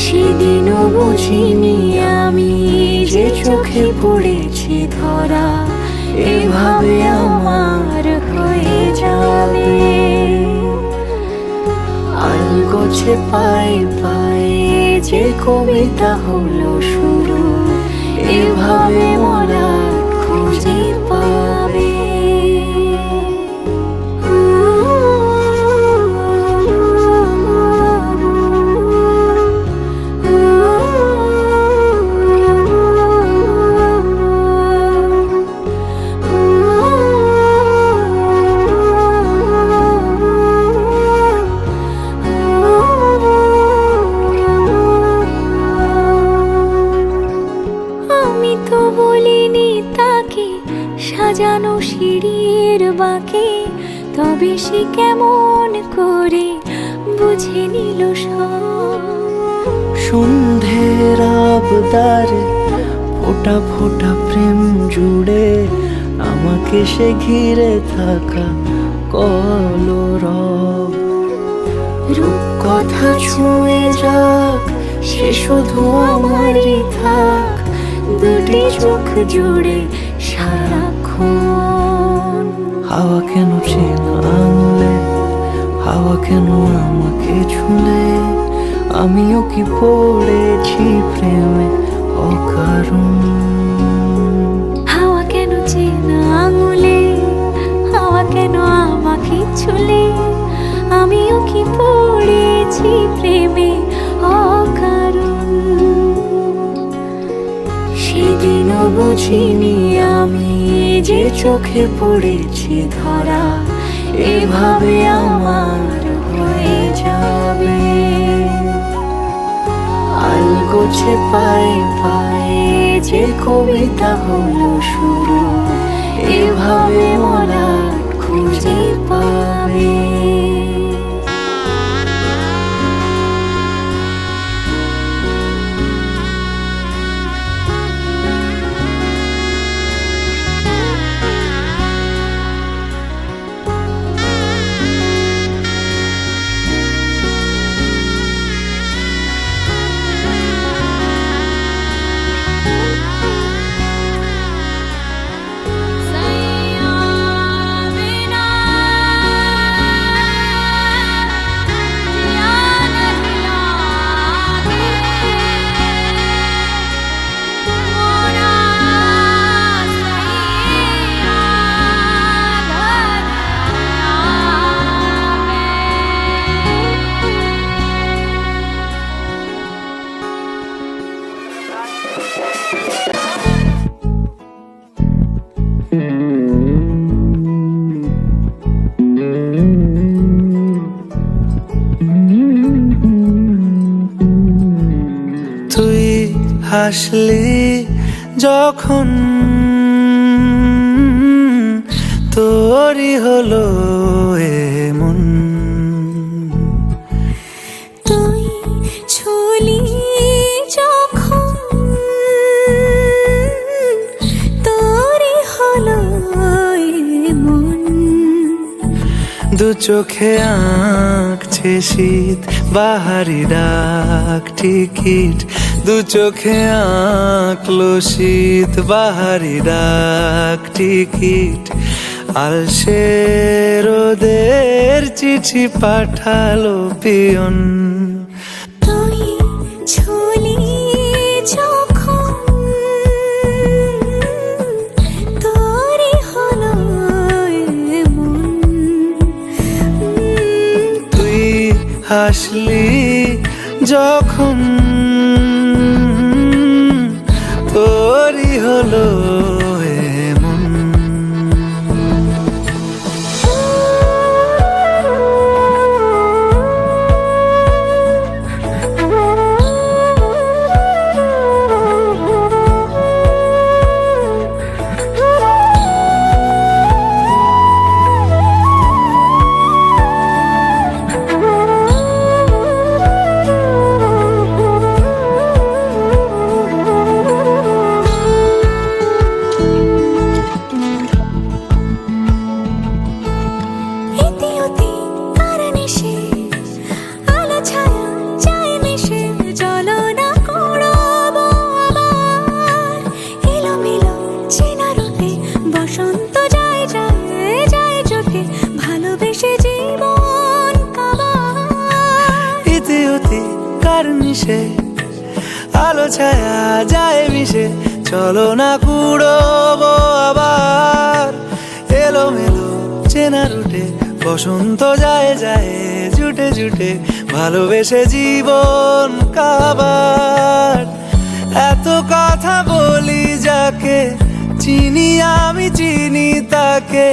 সেদিনও বুঝিনি আমি যে চোখে পড়েছি ধরা এভাবে আমার হয়ে যাবে আলগোছে পায়ে পায়ে যে কবিতা হলো শুরু এভাবে মোরা খুঁজে পাবে বেশি কেমন করে বুঝে নিল সব। সন্ধ্যের আবদারে ফোটা ফোটা প্রেম জুড়ে আমাকে সে ঘিরে থাকা কলরব। রূপকথা ছুঁয়ে যাক সে শুধু আমারই থাক, দুটি চোখ জুড়ে সারাক্ষণ। হাওয়া কেন চেনা আঙুলে, হাওয়া কেন আমাকে ছুঁলে, আমিও কি পড়েছি প্রেমে অকারণ। হাওয়া কেন চেনা আঙুলে, হাওয়া কেন আমাকে ছুলে, আমিও কি পড়েছি প্রেমে অকারণ। সেদিনও বুঝিনি আমি যে চোখে পড়েছি ধরা, এভাবে আমার হয়ে যাবে। আলগোছে পায়ে পায়ে যে কবিতা হলো শুরু, এভাবে মলাট খুঁজে পাবে। তুই হাসলি যখন তোরই হলো এমন, তুই ছুলি যখন তোরই হলো এমন। দু চোখে আঁকছে শীত বাহারি ডাক টিকিট, দু চোখে আঁকলো শীত বাহারি ডাক টিকিট। আলসে রোদের চিঠি পাঠালো পিয়ন, তুই ছুলি যখন তোরই হলো এমন। তুই হাসলি যখন তোরই হলো এমন। আলো ছায়া যায় মিশে, চলো না কুড়োবো আবার। এলো মেলো চেনা রুটে বসন্ত যায় যায় জুটে জুটে, ভালোবেসে জীবন কাবার। এত কথা বলি যাকে চিনি আমি চিনি তাকে,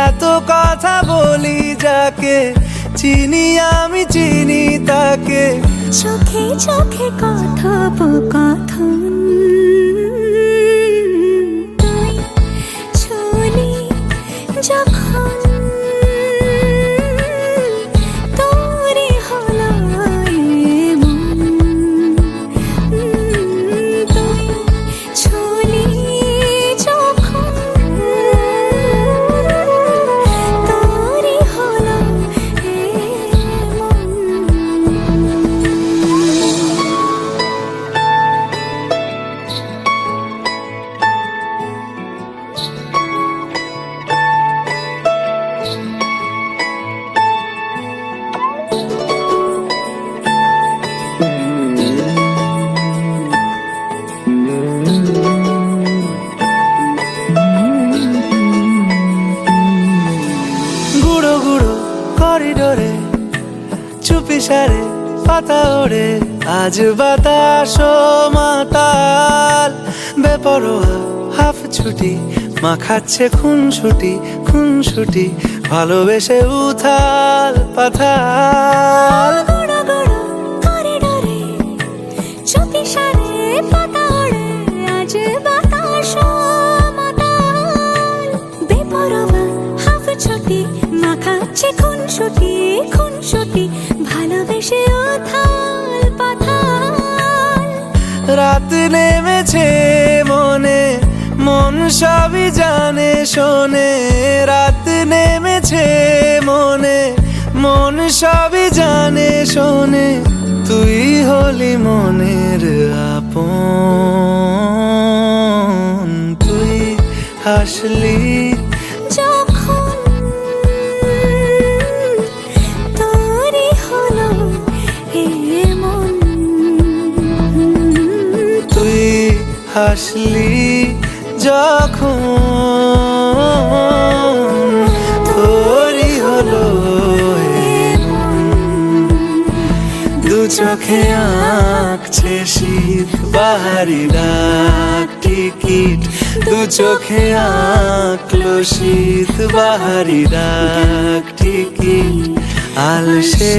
এত কথা বলি যাকে চিনি আমি চিনি তাকে। চোখে চোখে কথোপকথন, তুই ছুলি যখন চুপি সারে পাতা ওড়ে আজ বাতাস মাতাল বেপরোয়া হাফ ছুটি মাখাচ্ছে খুনসুটি ভালোবেসে উথাল পাথাল গড়া গড়া করিডোরে চুপি সারে পাতা ওড়ে আজ বাতাস মাতাল বেপরোয়া হাফ ছুটি মাখাচ্ছে খুনসুটি ভালোবেসে উথাল পাথাল রাত নেমেছে মনে মন সবই জানে শোনে রাত নেমেছে মনে মন সবই জানে শোনে তুই হলি মনের আপন তুই হাসলি যখন তোরই হলো এমন তুই হাসলি যখন তোরই হলো দু চোখে আঁকছে শীত বাহারি ডাক টিকিট দু চোখে আঁকলো শীত বাহারি ডাক টিকিট আলসে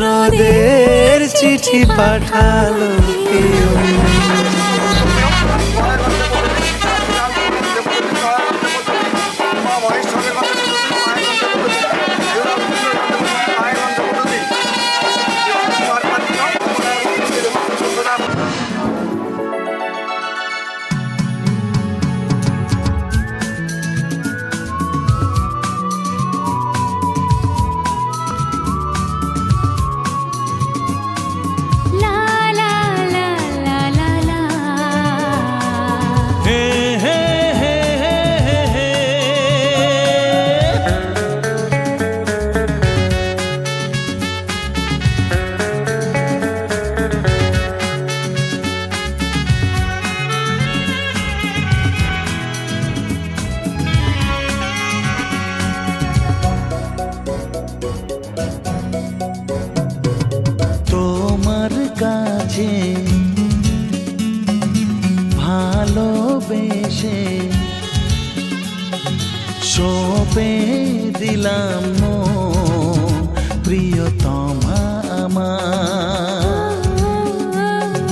রোদের চিঠি পাঠালো কেউ লা লা লা লা লা লা হে হে হে হে হে তোমার কাছে ভালোবেসে সঁপে দিলাম মন প্রিয়তমা আমার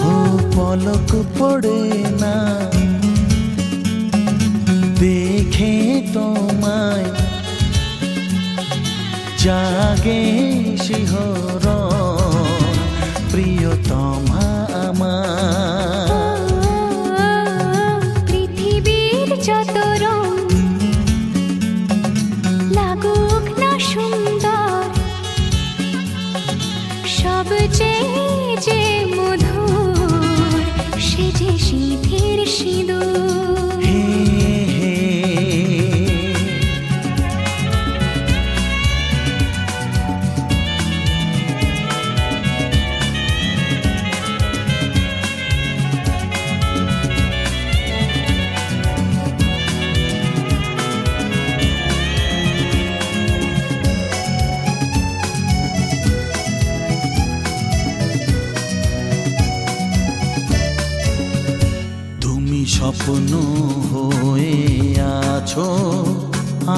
ও পলক পড়ে না দেখে তোমায় জাগে শিহরণ প্রিয়তমা আমার পৃথিবীর যত রং লাগুক না সুন্দর সব যে মধুর সে যে সিঁথির সিঁদুর হে হে তুমি স্বপ্ন হয়ে আছো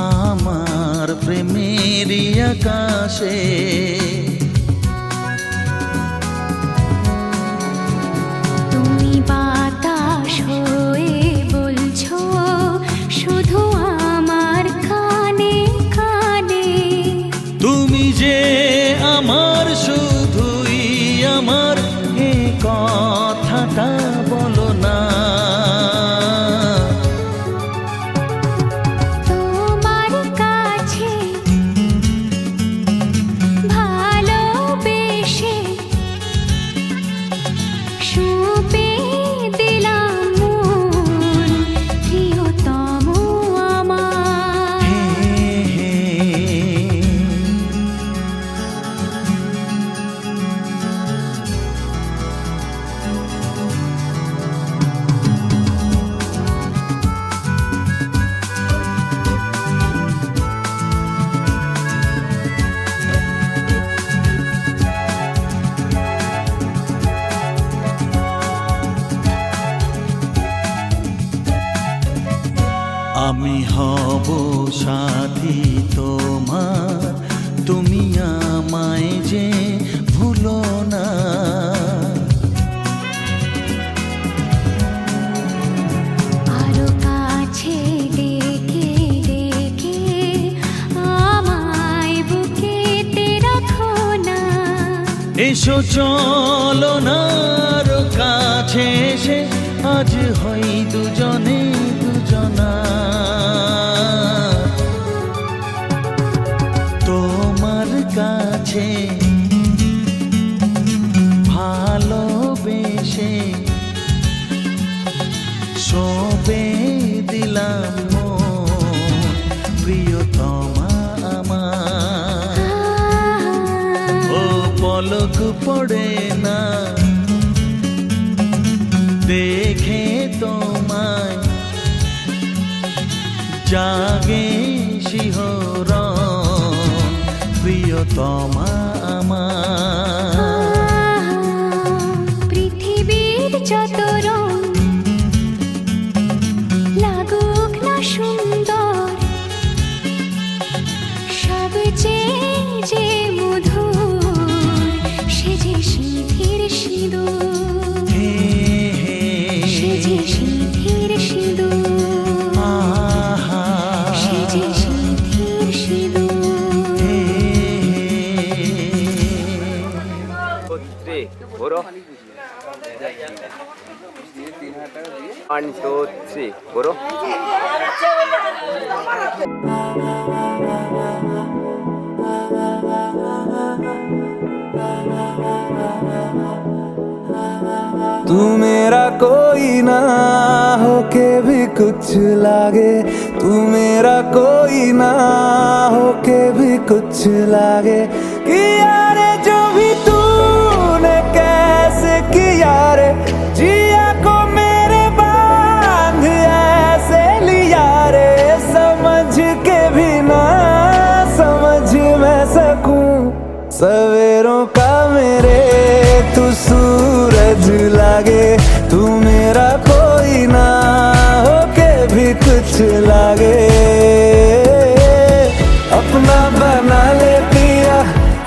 আমার প্রেমের আকাশে তুমি বাতাস হয়ে বলছো শুধু আমার কানে কানে তুমি যে আমার শুধুই আমার এ কথাটা বলো না তোমার কাছে হব সাথী তোমার, তুমি আমায় যে ভুলো না। আরো কাছে ডেকে ডেকে আমায় বুকেতে রাখো না। এসো চলো না আরো কাছে এসে আজ হই দুজনে দুজনা। তোমার কাছে ভালোবেসে সবে দিলাম মন, প্রিয়তমা আমার। ও পলক পড়ে না দেখে তোমায়, জাগে শিহরণ, প্রিয়তমা আমার। পৃথিবীর যত রং লাগুক না সুন্দর, সবচেয়ে যে মধুর সে যে সিঁথির সিঁদুর, সে যে সিঁথির সিঁদুর, সে যে সিঁথির সিঁদুর। 1 2 3 করো। तू मेरा कोई ना होके भी कुछ लागे, तू मेरा कोई ना होके भी कुछ लागे। किया रे जो भी तूने कैसे किया रे, जिया को मेरे बांध ऐसे लिया रे। समझ के भी ना समझ मैं सकूं सवेरों का मेरे तू सूरज लागे। तू मेरा कोई ना होके भी कुछ लागे। अपना बना ले पिया,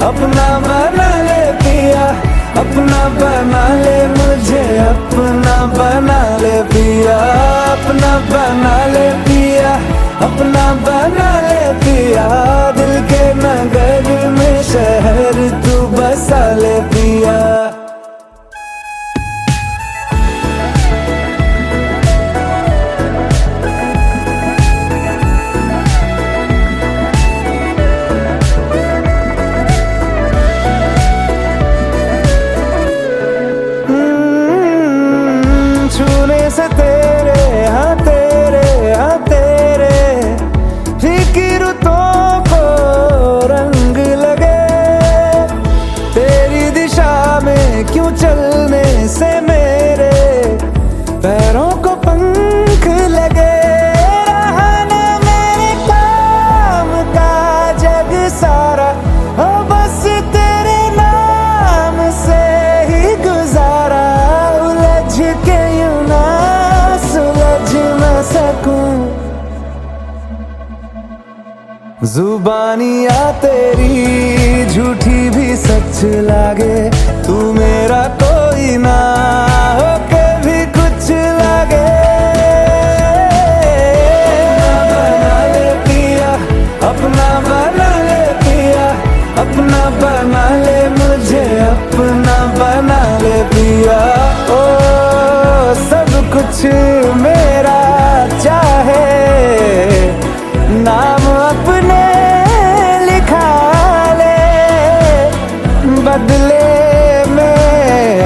अपना बना ले पिया, अपना बना ले मुझे, अपना बना ले पिया, अपना बना ले पिया, अपना बना ले पिया। दिल के नगर में शहर तू बसा ले पिया। छूने से तेरे हाँ तेरे हाँ तेरे फिक्र तो को रंग लगे। तेरी दिशा में क्यों चलने से मेरे पैरों को पंख लगे। रहा ना मेरे काम का जग सारा, हो बस तेरे नाम से ही गुजारा। उलझ के यूं ना सुलझ न सकूं, जुबानियाँ तेरी झूठी भी सच लागे। तू मेरा कोई ना होके भी कुछ लागे। अपना बना ले पिया, अपना बना ले पिया, अपना बना ले मुझे, अपना बना ले पिया। ओ सब कुछ मेरा चाहे, नाम अपने लिखा ले, बदले में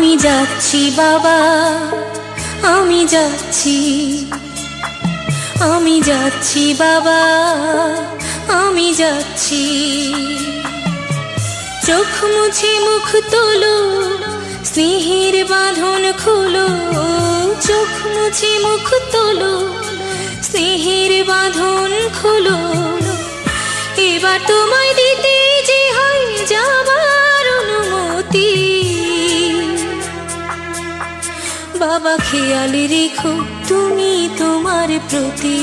আমি যাচ্ছি বাবা, আমি যাচ্ছি, আমি যাচ্ছি বাবা, আমি যাচ্ছি। চোখ মুছে মুখ তোলো, স্নেহের বাঁধন খোলো, চোখ মুছে মুখ তোলো, স্নেহের বাঁধন খোলো। এবার তোমায় দিতে যে হয় যাবার অনুমতি। বাবা খেয়াল রেখো তুমি তোমার প্রতি,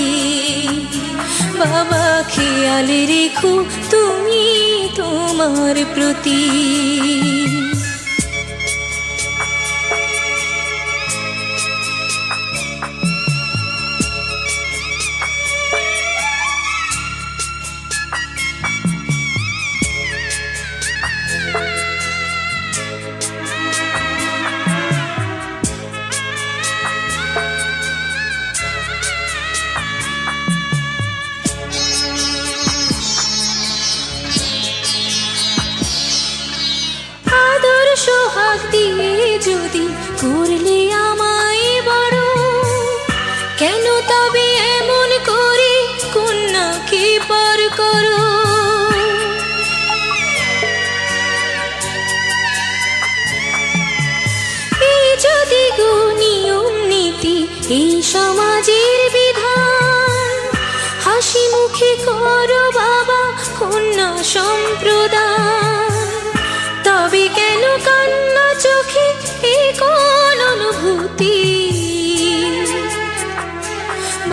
বাবা খেয়াল রেখো তুমি তোমার প্রতি। সোহাগ দিয়ে যদি করলে আমায় বড়, কেন তবে এমন করে কন্যাকে পর করো। এই যদি গো নিয়ম নীতি, এই সমাজের বিধান, হাসি মুখে করো বাবা কন্যা সম্প্রদান। তবে কেন কান্না চোখে এ কোন অনুভূতি?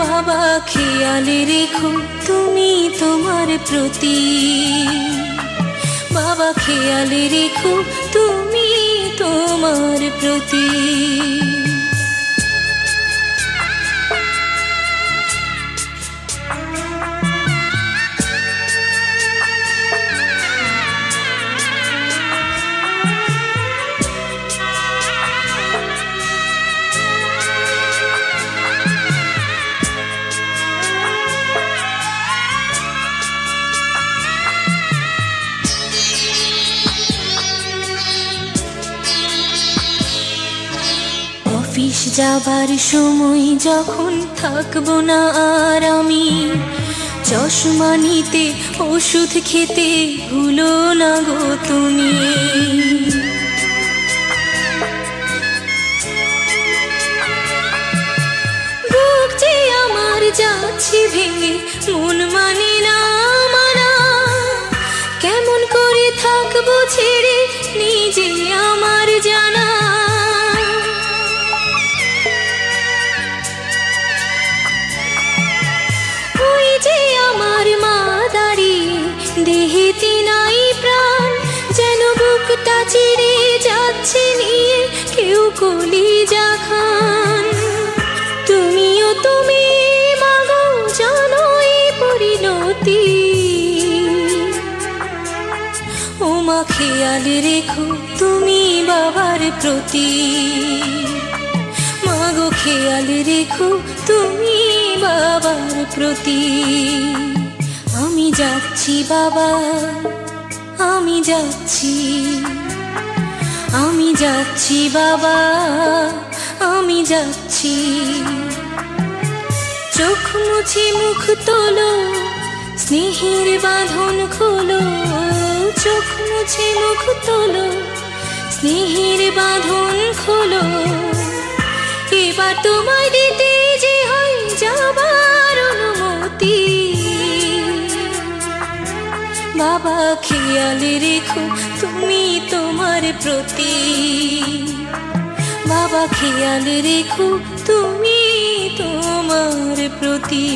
বাবা খেয়াল রেখো তুমি তোমার প্রতি, বাবা খেয়াল রেখো তুমি তোমার প্রতি। অফিস যাবার সময় যখন থাকবো না আর আমি, চশমা নিতে ওষুধ খেতে ভুলো না গো তুমি। বুক যে আমার যাচ্ছে ভেঙে, মন মানে না মানা, কেমন করে থাকবো ছেড়ে নিজে আমার জানা। আমার মা দাঁড়িয়ে দেহেতে নাই প্রাণ, যেন বুকটা চিড়ে যাচ্ছে নিয়ে কেউ কলিজা খান। তুমিও তুমি মাগো জানো এই পরিণতি। ও মা খেয়াল রেখো তুমি বাবার প্রতি, মাগো খেয়াল রেখো তুমি বাবার প্রতি। আমি যাচ্ছি বাবা, আমি যাচ্ছি, আমি যাচ্ছি বাবা, আমি যাচ্ছি। চোখ মুছে মুখ তোলো, স্নেহের বাঁধন খোলো, চোখ মুছে মুখ তোলো, স্নেহের বাঁধন খোলো। এবার তোমায় দিতে যে হয় যাবার অনুমতি। বাবা খেয়াল রেখো তুমি তোমার প্রতি, বাবা খেয়াল রেখো তুমি তোমার প্রতি।